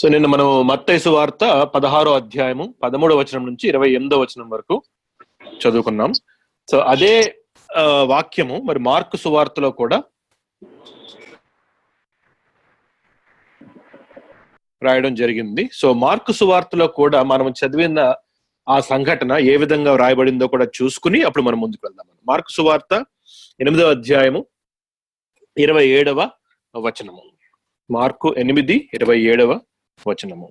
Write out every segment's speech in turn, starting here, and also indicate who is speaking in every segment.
Speaker 1: So నిన్న మనం మత్తయి సువార్త 16వ అధ్యాయము 13వ వచనం నుంచి 28వ వచనం వరకు చదువుకున్నాం. సో అదే వాక్యము మరి మార్కు సువార్తలో కూడా రాయడం జరిగింది. సో మార్కు సువార్తలో కూడా మనం చదివిన ఆ సంఘటన ఏ విధంగా రాయబడిందో కూడా చూసుకుని అప్పుడు మనం ముందుకు వెళ్దాం. మార్కు సువార్త 8వ అధ్యాయము 27వ వచనము. మార్కు 8:27 వచనము.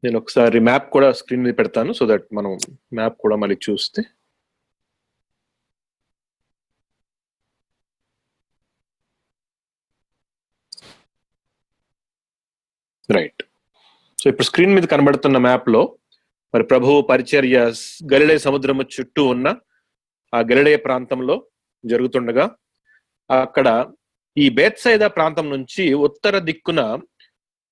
Speaker 1: నేను ఒకసారి మ్యాప్ కూడా స్క్రీన్ మీద పెడతాను, సో దట్ మనం మ్యాప్ కూడా మళ్ళీ చూస్తే. రైట్. సో ఇప్పుడు స్క్రీన్ మీద కనబడుతున్న మ్యాప్ లో మరి ప్రభువు పరిచర్య గలిలయ సముద్రము చుట్టూ ఉన్న ఆ గలిలయ ప్రాంతంలో జరుగుతుండగా అక్కడ ఈ బేత్సైదా ప్రాంతం నుంచి ఉత్తర దిక్కున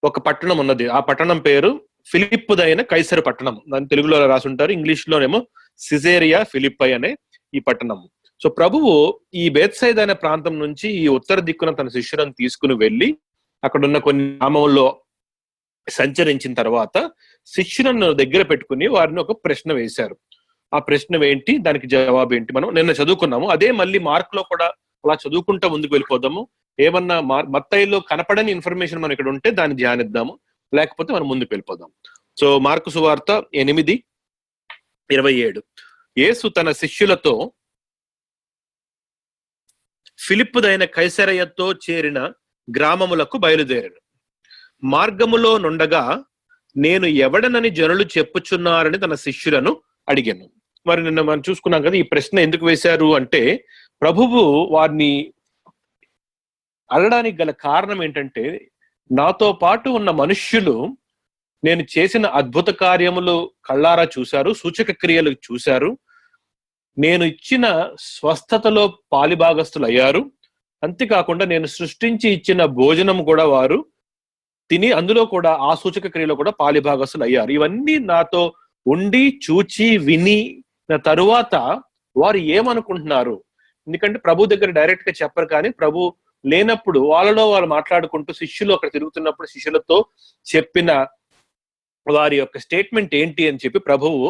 Speaker 1: ఒక పట్టణం ఉన్నది. ఆ పట్టణం పేరు ఫిలిప్పుదైన కైసరు పట్టణం. దాని తెలుగులో రాసుంటారు, ఇంగ్లీష్ లోనేమో సిజేరియా ఫిలిప్పై అనే ఈ పట్టణం. సో ప్రభువు ఈ బేత్సైదా అనే ప్రాంతం నుంచి ఈ ఉత్తర దిక్కున తన శిష్యులను తీసుకుని వెళ్ళి అక్కడున్న కొన్ని గ్రామంలో సంచరించిన తర్వాత శిష్యులను దగ్గర పెట్టుకుని వారిని ఒక ప్రశ్న వేశారు. ఆ ప్రశ్న ఏంటి, దానికి జవాబు ఏంటి మనం నిన్న చదువుకున్నాము. అదే మళ్ళీ మార్క్ లో కూడా అలా చదువుకుంటా ముందుకు వెళ్ళిపోదాము. ఏమన్నా మత్తయిలో కనపడని ఇన్ఫర్మేషన్ మనం ఇక్కడ ఉంటే దాన్ని ధ్యానిద్దాము, లేకపోతే మనం ముందుకు వెళ్ళిపోదాం. సో మార్కు సువార్త 8:27. యేసు తన శిష్యులతో ఫిలిప్పుదైన కైసరయతో చేరిన గ్రామములకు బయలుదేరాను. మార్గములో నుండగా నేను ఎవడనని జనులు చెప్పుచున్నారని తన శిష్యులను అడిగాను. మరి నిన్న మనం చూసుకున్నాం కదా, ఈ ప్రశ్న ఎందుకు వేశారు అంటే ప్రభువు వారిని అడగడానికి గల కారణం ఏంటంటే, నాతో పాటు ఉన్న మనుష్యులు నేను చేసిన అద్భుత కార్యములు కళ్ళారా చూశారు, సూచక క్రియలు చూశారు, నేను ఇచ్చిన స్వస్థతలో పాలిభాగస్తులు అయ్యారు. అంతేకాకుండా నేను సృష్టించి ఇచ్చిన భోజనం కూడా వారు తిని అందులో కూడా ఆ సూచక క్రియలో కూడా పాలిభాగస్తులు అయ్యారు. ఇవన్నీ నాతో ఉండి చూచి విని తరువాత వారు ఏమనుకుంటున్నారు? ఎందుకంటే ప్రభు దగ్గర డైరెక్ట్ గా చెప్పరు, కానీ ప్రభు లేనప్పుడు వాళ్ళలో వాళ్ళు మాట్లాడుకుంటూ శిష్యులు అక్కడ తిరుగుతున్నప్పుడు శిష్యులతో చెప్పిన వారి యొక్క స్టేట్మెంట్ ఏంటి అని చెప్పి ప్రభువు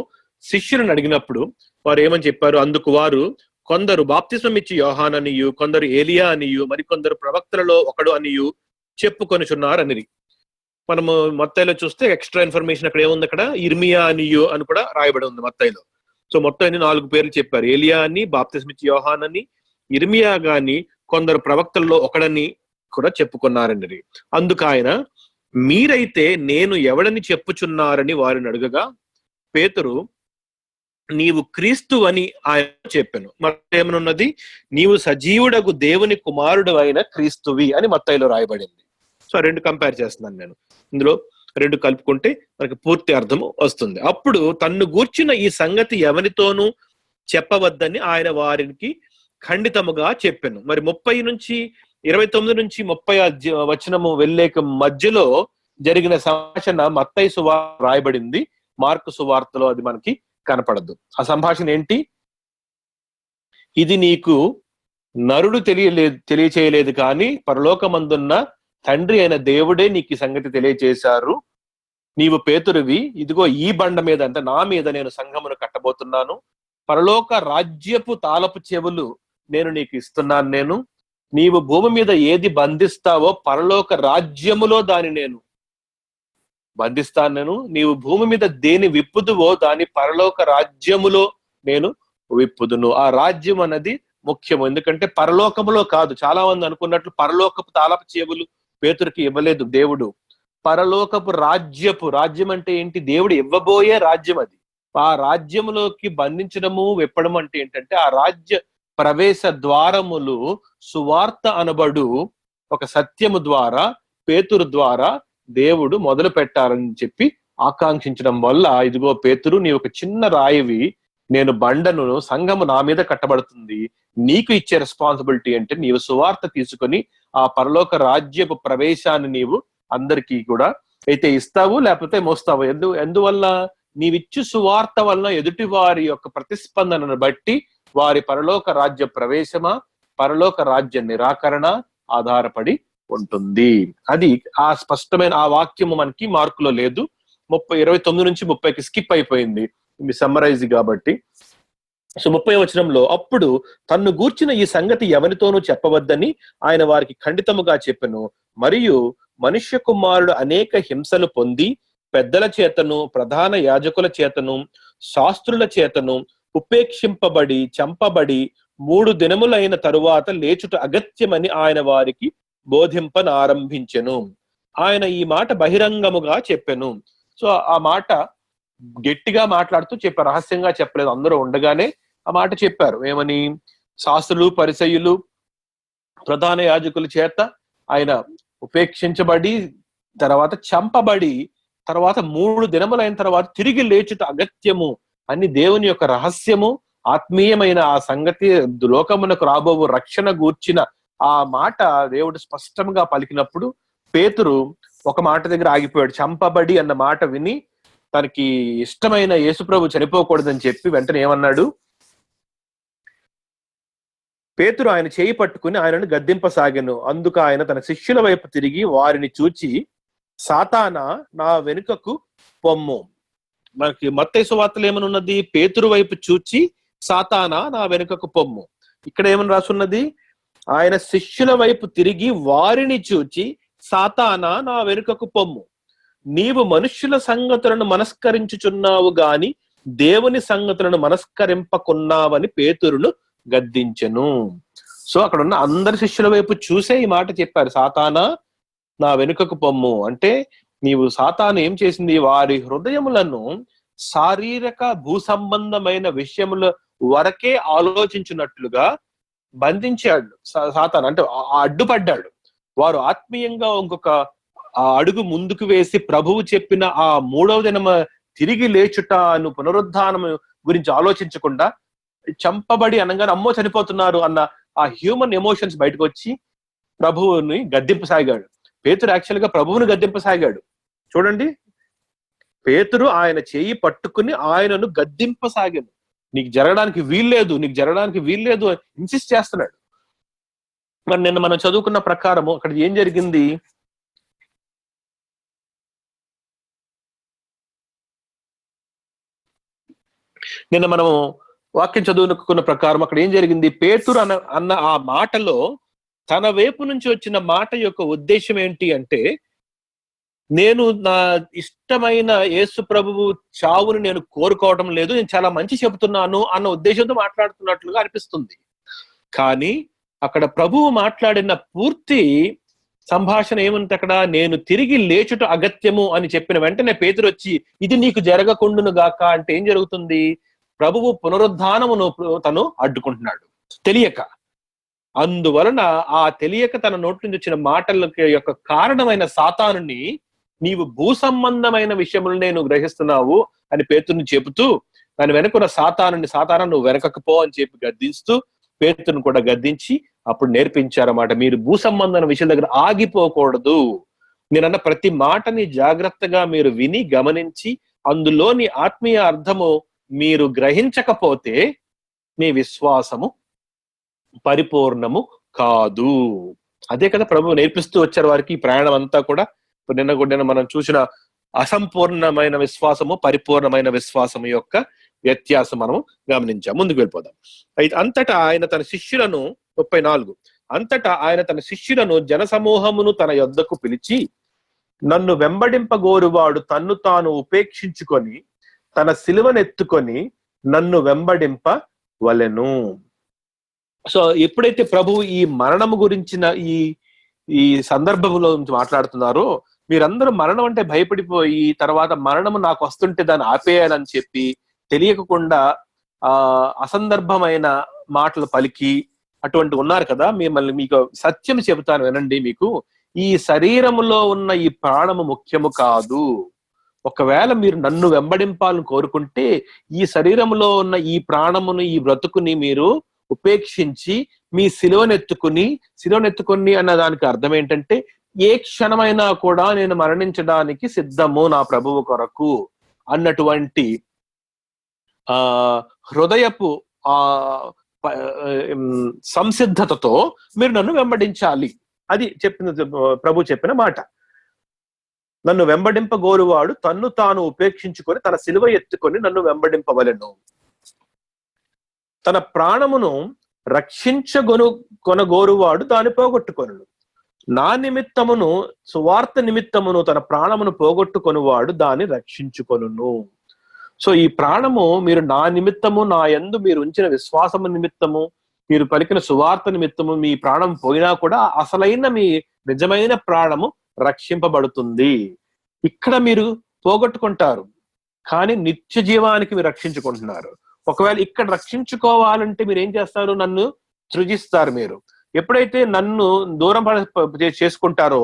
Speaker 1: శిష్యులను అడిగినప్పుడు వారు ఏమని చెప్పారు? అందుకు వారు కొందరు బాప్తిస్మం ఇచ్చి యోహాన్ అనియు, కొందరు ఏలియా అనియు, మరికొందరు ప్రవక్తలలో ఒకడు అనియు చెప్పుకొనిచున్నారు అనిరి. మనము మత్తయిలో చూస్తే ఎక్స్ట్రా ఇన్ఫర్మేషన్ అక్కడ ఏముంది, అక్కడ ఇర్మియా అనియు అని కూడా రాయబడి ఉంది మత్తయిలో. సో మొత్తం 4 పేర్లు చెప్పారు. ఏలియా అని, బాప్తిస్మం ఇచ్చి యోహాన్ అని, ఇర్మియా గాని, కొందరు ప్రవక్తల్లో ఒకడని కూడా చెప్పుకున్నారని. అందుకు ఆయన, మీరైతే నేను ఎవడని చెప్పుచున్నారని వారిని అడగగా పేతురు, నీవు క్రీస్తు అని ఆయన చెప్పాను. మత్తయి ఏమనున్నది, నీవు సజీవుడగు దేవుని కుమారుడు అయిన క్రీస్తువి అని మత్తయిలో రాయబడింది. సో 2 కంపేర్ చేస్తున్నాను నేను. ఇందులో 2 కలుపుకుంటే మనకి పూర్తి అర్థం వస్తుంది. అప్పుడు తన్ను గూర్చిన ఈ సంగతి ఎవరితోనూ చెప్పవద్దని ఆయన వారికి ఖండితముగా చెప్పాను. మరి 30 నుంచి 29 నుంచి 30 వచనము వెళ్ళేక మధ్యలో జరిగిన సంభాషణ మత్తయి సువార్త రాయబడింది, మార్కు సువార్తలో అది మనకి కనపడదు. ఆ సంభాషణ ఏంటి? ఇది నీకు నరుడు తెలియచేయలేదు, కానీ పరలోకమందున్న తండ్రి అయిన దేవుడే నీకు ఈ సంగతి తెలియచేశారు. నీవు పేతురువి, ఇదిగో ఈ బండ మీద అంటే నా మీద నేను సంఘమును కట్టబోతున్నాను. పరలోక రాజ్యపు తాళపు చెవులు నేను నీకు ఇస్తున్నాను. నీవు భూమి మీద ఏది బంధిస్తావో పరలోక రాజ్యములో దాన్ని నేను బంధిస్తాను. నీవు భూమి మీద దేని విప్పుదువో దాని పరలోక రాజ్యములో నేను విప్పుదును. ఆ రాజ్యం అన్నది ముఖ్యము, ఎందుకంటే పరలోకములో కాదు. చాలా మంది అనుకున్నట్లు పరలోకపు తాళపు చెవులు పేతురుకి ఇవ్వలేదు దేవుడు. పరలోకపు రాజ్యం అంటే ఏంటి? దేవుడు ఇవ్వబోయే రాజ్యం అది. ఆ రాజ్యములోకి బంధించడము విప్పడం అంటే ఏంటంటే ఆ రాజ్య ప్రవేశ ద్వారములు సువార్త అనబడు ఒక సత్యము ద్వారా పేతురు ద్వారా దేవుడు మొదలు పెట్టాలని చెప్పి ఆకాంక్షించడం వల్ల, ఇదిగో పేతురు, నీ ఒక చిన్న రాయివి, నేను బండను, సంఘము నా మీద కట్టబడుతుంది. నీకు ఇచ్చే రెస్పాన్సిబిలిటీ అంటే నీవు సువార్త తీసుకొని ఆ పరలోక రాజ్యపు ప్రవేశాన్ని నీవు అందరికీ కూడా అయితే ఇస్తావు, లేకపోతే మోస్తావు. ఎందువల్ల? నీవిచ్చు సువార్త వలన ఎదుటి వారి యొక్క ప్రతిస్పందనను బట్టి వారి పరలోక రాజ్య ప్రవేశమా, పరలోక రాజ్య నిరాకరణ ఆధారపడి ఉంటుంది. అది ఆ స్పష్టమైన ఆ వాక్యము మనకి మార్కులో లేదు. 29 నుంచి 30కి స్కిప్ అయిపోయింది మీ సమ్మరైజ్ కాబట్టి. సో 30వ వచనంలో, అప్పుడు తన్ను గూర్చిన ఈ సంగతి ఎవరితోనూ చెప్పవద్దని ఆయన వారికి ఖండితముగా చెప్పెను. మరియు మనుష్య కుమారుడు అనేక హింసలు పొంది పెద్దల చేతను ప్రధాన యాజకుల చేతను శాస్త్రుల చేతను ఉపేక్షింపబడి చంపబడి 3 దినములైన తరువాత లేచుట అగత్యమని ఆయన వారికి బోధింపనారంభించెను. ఆయన ఈ మాట బహిరంగముగా చెప్పెను. సో ఆ మాట గట్టిగా మాట్లాడుతూ చెప్పారు, రహస్యంగా చెప్పలేదు, అందరూ ఉండగానే ఆ మాట చెప్పారు. ఏమని? శాస్త్రులు పరిసయ్యులు ప్రధాన యాజకుల చేత ఆయన ఉపేక్షించబడి తర్వాత చంపబడి తర్వాత 3 దినములైన తర్వాత తిరిగి లేచుట అగత్యము అని దేవుని యొక్క రహస్యము, ఆత్మీయమైన ఆ సంగతి, లోకమునకు రాబోవు రక్షణ గూర్చిన ఆ మాట దేవుడు స్పష్టంగా పలికినప్పుడు పేతురు ఒక మాట దగ్గర ఆగిపోయాడు. చంపబడి అన్న మాట విని తనకి ఇష్టమైన యేసుప్రభు చనిపోకూడదని చెప్పి వెంటనే ఏమన్నాడు? పేతురు ఆయన చేయి పట్టుకుని ఆయనను గద్దింపసాగెను. అందుకు ఆయన తన శిష్యుల వైపు తిరిగి వారిని చూచి, సాతానా నా వెనుకకు పొమ్ము. మనకి మత్తయి సువార్తలో ఏమనున్నది? పేతురు వైపు చూచి సాతానా నా వెనుకకు పొమ్ము. ఇక్కడ ఏమని రాసున్నది? ఆయన శిష్యుల వైపు తిరిగి వారిని చూచి సాతానా నా వెనుకకు పొమ్ము. నీవు మనుష్యుల సంగతులను మనస్కరించుచున్నావు గాని దేవుని సంగతులను మనస్కరింపకున్నావని పేతురును గద్దించెను. సో అక్కడ ఉన్న అందరి శిష్యుల వైపు చూసే ఈ మాట చెప్పారు, సాతానా నా వెనుకకు పొమ్ము. అంటే నీవు సాతాను ఏం చేసింది? వారి హృదయములను శారీరక భూ సంబంధమైన విషయముల వరకే ఆలోచించినట్లుగా బంధించాడు సాతాను. అంటే అడ్డుపడ్డాడు. వారు ఆత్మీయంగా ఇంకొక అడుగు ముందుకు వేసి ప్రభువు చెప్పిన ఆ 3వ దినం తిరిగి లేచుట పునరుద్ధానం గురించి ఆలోచించకుండా చంపబడి అనగానే అమ్మో చనిపోతున్నారు అన్న ఆ హ్యూమన్ ఎమోషన్స్ బయటకు వచ్చి ప్రభువుని గద్దింపసాగాడు. పేతురు యాక్చువల్ గా ప్రభువుని గద్దింపసాగాడు. చూడండి, పేతురు ఆయన చేయి పట్టుకుని ఆయనను గద్దింపసాగాను. నీకు జరగడానికి వీల్లేదు, నీకు జరగడానికి వీల్లేదు అని ఇన్సిస్ట్ చేస్తున్నాడు. మరి నిన్న మనం చదువుకున్న ప్రకారము అక్కడ ఏం జరిగింది? నిన్న మనము వాక్యం చదువుకున్న ప్రకారం అక్కడ ఏం జరిగింది? పేతురు అన్న ఆ మాటలో తన వైపు నుంచి వచ్చిన మాట యొక్క ఉద్దేశం ఏంటి అంటే, నేను నా ఇష్టమైన యేసు ప్రభువు చావుని నేను కోరుకోవడం లేదు, నేను చాలా మంచి చెబుతున్నాను అన్న ఉద్దేశంతో మాట్లాడుతున్నట్లుగా అనిపిస్తుంది. కానీ అక్కడ ప్రభువు మాట్లాడిన పూర్తి సంభాషణ ఏముంది అక్కడ? నేను తిరిగి లేచుట అగత్యము అని చెప్పిన వెంటనే పేతురు వచ్చి ఇది నీకు జరగకుండును గాక అంటే ఏం జరుగుతుంది? ప్రభువు పునరుద్ధానమును తను అడ్డుకుంటున్నాడు తెలియక. అందువలన ఆ తెలియక తన నోటి నుంచి వచ్చిన మాటల యొక్క కారణమైన సాతానుని నీవు భూ సంబంధమైన విషయములు నేను గ్రహిస్తున్నావు అని పేతురుని చెబుతూ దాని వెనుకున్న సాతాను నువ్వు వెనకకపో అని చెప్పి గద్దిస్తూ పేతురుని కూడా గద్దించి అప్పుడు నేర్పించారన్నమాట. మీరు భూ సంబంధమైన విషయాల దగ్గర ఆగిపోకూడదు. నేనన్న ప్రతి మాటని జాగ్రత్తగా మీరు విని గమనించి అందులోని ఆత్మీయ అర్థము మీరు గ్రహించకపోతే మీ విశ్వాసము పరిపూర్ణము కాదు. అదే కదా ప్రభువు నేర్పిస్తూ వచ్చారు వారికి. ఈ ప్రయాణం అంతా కూడా నిన్న మనం చూసిన అసంపూర్ణమైన విశ్వాసము పరిపూర్ణమైన విశ్వాసము యొక్క వ్యత్యాసం మనము గమనించాం. ముందుకు వెళ్ళిపోదాం. అయితే అంతటా ఆయన తన శిష్యులను 34 అంతటా ఆయన తన శిష్యులను జనసమూహమును తన యొద్దకు పిలిచి, నన్ను వెంబడింపగోరువాడు తన్ను తాను ఉపేక్షించుకొని తన సిలువనెత్తుకొని నన్ను వెంబడింప వలెను. సో ఎప్పుడైతే ప్రభువు ఈ మరణము గురించిన ఈ సందర్భంలో మాట్లాడుతున్నారో, మీరందరూ మరణం అంటే భయపడిపోయి తర్వాత మరణము నాకు వస్తుంటే దాన్ని ఆపేయాలని చెప్పి తెలియకుండా అసందర్భమైన మాటలు పలికి అటువంటి ఉన్నారు కదా. మిమ్మల్ని మీకు సత్యం చెబుతాను వినండి. మీకు ఈ శరీరములో ఉన్న ఈ ప్రాణము ముఖ్యము కాదు. ఒకవేళ మీరు నన్ను వెంబడింపాలని కోరుకుంటే ఈ శరీరంలో ఉన్న ఈ ప్రాణమును ఈ బ్రతుకుని మీరు ఉపేక్షించి మీ శిలువనెత్తుకుని అన్న దానికి అర్థం ఏంటంటే ఏ క్షణమైనా కూడా నేను మరణించడానికి సిద్ధము నా ప్రభువు కొరకు అన్నటువంటి హృదయపు సంసిద్ధతతో మీరు నన్ను వెంబడించాలి అది ప్రభు చెప్పిన మాట. నన్ను వెంబడింపగోరువాడు తన్ను తాను ఉపేక్షించుకొని తన సిలువ ఎత్తుకొని నన్ను వెంబడింపవలెను. తన ప్రాణమును కొనగోరువాడు దాన్ని పోగొట్టుకొనును. నా నిమిత్తమును సువార్త నిమిత్తమును తన ప్రాణమును పోగొట్టుకొనువాడు దాన్ని రక్షించుకొనును. సో ఈ ప్రాణము మీరు నా నిమిత్తము, నా యందు మీరు ఉంచిన విశ్వాసము నిమిత్తము, మీరు పలికిన సువార్త నిమిత్తము మీ ప్రాణం పోయినా కూడా అసలైన మీ నిజమైన ప్రాణము రక్షింపబడుతుంది. ఇక్కడ మీరు పోగొట్టుకుంటారు, కానీ నిత్య జీవానికి మీరు రక్షించుకుంటున్నారు. ఒకవేళ ఇక్కడ రక్షించుకోవాలంటే మీరు ఏం చేస్తారు? నన్ను సృజిస్తారు. మీరు ఎప్పుడైతే నన్ను దూరం చేసుకుంటారో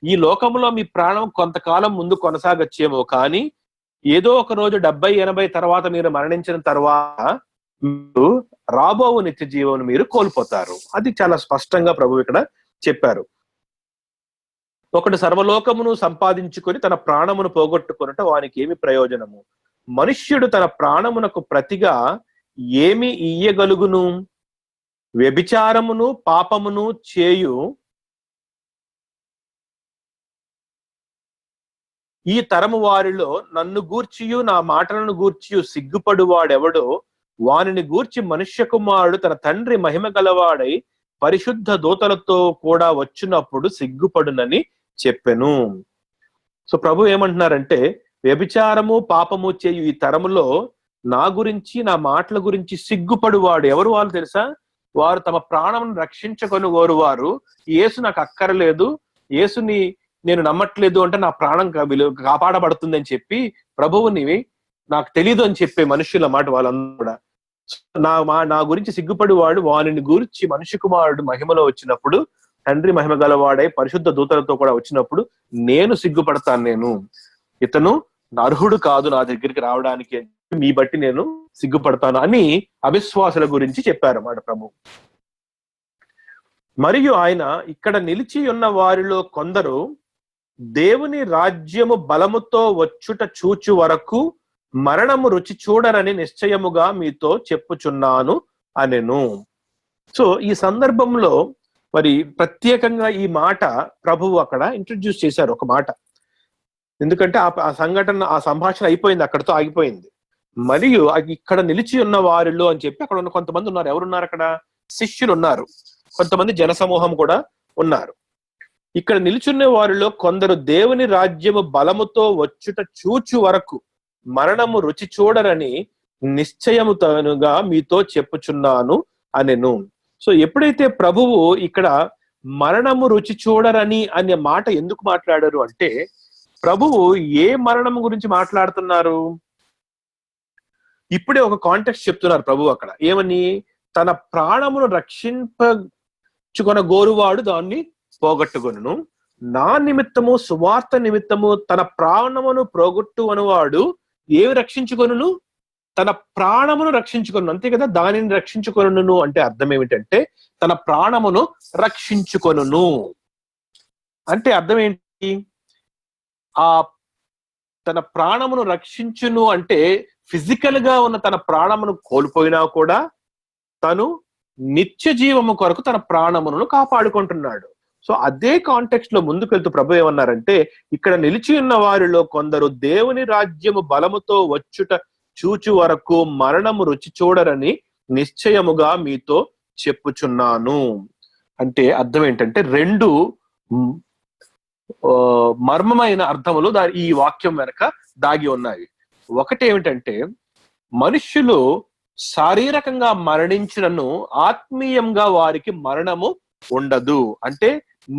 Speaker 1: ఈ లోకంలో మీ ప్రాణం కొంతకాలం ముందు కొనసాగచ్చేమో, కానీ ఏదో ఒక రోజు 70-80 తర్వాత మీరు మరణించిన తర్వాత మీరు రాబో నిత్య జీవం మీరు కోల్పోతారు. అది చాలా స్పష్టంగా ప్రభు ఇక్కడ చెప్పారు. ఒకడు సర్వలోకమును సంపాదించుకొని తన ప్రాణమును పోగొట్టుకున్నట్టు వానికి ఏమి ప్రయోజనము? మనుష్యుడు తన ప్రాణమునకు ప్రతిగా ఏమి ఇయ్యగలుగును? వ్యభిచారమును పాపమును చేయు ఈ తరము వారిలో నన్ను గూర్చియు నా మాటలను గూర్చియు సిగ్గుపడువాడెవడో వానిని గూర్చి మనుష్య కుమారుడు తన తండ్రి మహిమ గలవాడై పరిశుద్ధ దూతలతో కూడా వచ్చినప్పుడు సిగ్గుపడునని చెప్పెను. సో ప్రభు ఏమంటున్నారంటే, వ్యభిచారము పాపము చేయు ఈ తరములో నా గురించి నా మాటల గురించి సిగ్గుపడువాడు ఎవరు? వాళ్ళు తెలుసా? వారు తమ ప్రాణమును రక్షించుకొనుగోరు వారు. యేసు నాకు అక్కరలేదు, యేసుని నేను నమ్మట్లేదు అంటే నా ప్రాణం కాపాడబడుతుంది అని చెప్పి ప్రభువుని నాకు తెలీదు అని చెప్పే మనుషుల మాట వాళ్ళందరూ కూడా. నా గురించి సిగ్గుపడి వాడు వానిని గురించి మనుష్య కుమారుడు మహిమలో వచ్చినప్పుడు, తండ్రి మహిమ గలవాడై పరిశుద్ధ దూతలతో కూడా వచ్చినప్పుడు నేను సిగ్గుపడతాను. నేను ఇతను అర్హుడు కాదు నా దగ్గరికి రావడానికి, మీ బట్టి నేను సిగ్గుపడతాను అని అవిశ్వాసుల గురించి చెప్పారు మాట ప్రభు. మరియు ఆయన ఇక్కడ నిలిచి ఉన్న వారిలో కొందరు దేవుని రాజ్యము బలముతో వచ్చుట చూచు వరకు మరణము రుచి చూడరని నిశ్చయముగా మీతో చెప్పుచున్నాను అనెను. సో ఈ సందర్భంలో మరి ప్రత్యేకంగా ఈ మాట ప్రభువు అక్కడ ఇంట్రడ్యూస్ చేశారు ఒక మాట. ఎందుకంటే ఆ సంఘటన, ఆ సంభాషణ అయిపోయింది, అక్కడతో ఆగిపోయింది. మరియు ఇక్కడ నిలిచి ఉన్న వారిలో అని చెప్పి అక్కడ ఉన్న కొంతమంది ఉన్నారు. ఎవరున్నారు అక్కడ? శిష్యులు ఉన్నారు, కొంతమంది జనసమూహం కూడా ఉన్నారు. ఇక్కడ నిలుచున్న వారిలో కొందరు దేవుని రాజ్యము బలముతో వచ్చుట చూచు వరకు మరణము రుచి చూడరని నిశ్చయముగా మీతో చెప్పుచున్నాను అనెను. సో ఎప్పుడైతే ప్రభువు ఇక్కడ మరణము రుచి చూడరని అనే మాట ఎందుకు మాట్లాడారు అంటే, ప్రభువు ఏ మరణము గురించి మాట్లాడుతున్నారు? ఇప్పుడే ఒక కాంటెక్స్ట్ చెప్తున్నారు ప్రభు అక్కడ. ఏమని? తన ప్రాణమును రక్షించుకొనగోరువాడు దాన్ని పోగొట్టుకొనును. నా నిమిత్తము సువార్త నిమిత్తము తన ప్రాణమును పోగొట్టుకొనువాడు ఏమి రక్షించుకొనును? తన ప్రాణమును రక్షించుకొను. అంతే కదా, దానిని రక్షించుకొనును అంటే అర్థం ఏమిటంటే తన ప్రాణమును రక్షించుకొనును అంటే అర్థం ఏంటి? ఆ తన ప్రాణమును రక్షించును అంటే ఫిజికల్ గా ఉన్న తన ప్రాణమును కోల్పోయినా కూడా తను నిత్య జీవము కొరకు తన ప్రాణమును కాపాడుకుంటున్నాడు. సో అదే కాంటెక్స్ట్ లో ముందుకెళ్తూ ప్రభు ఏమన్నారంటే, ఇక్కడ నిలిచి ఉన్న వారిలో కొందరు దేవుని రాజ్యము బలముతో వచ్చుట చూచు వరకు మరణము రుచి చూడరని నిశ్చయముగా మీతో చెప్పుచున్నాను. అంటే అర్థం ఏంటంటే రెండు మర్మమైన అర్థములు ఈ వాక్యం వెనక దాగి ఉన్నాయి. ఒకటేమిటంటే, మనుష్యులు శారీరకంగా మరణించినను ఆత్మీయంగా వారికి మరణము ఉండదు. అంటే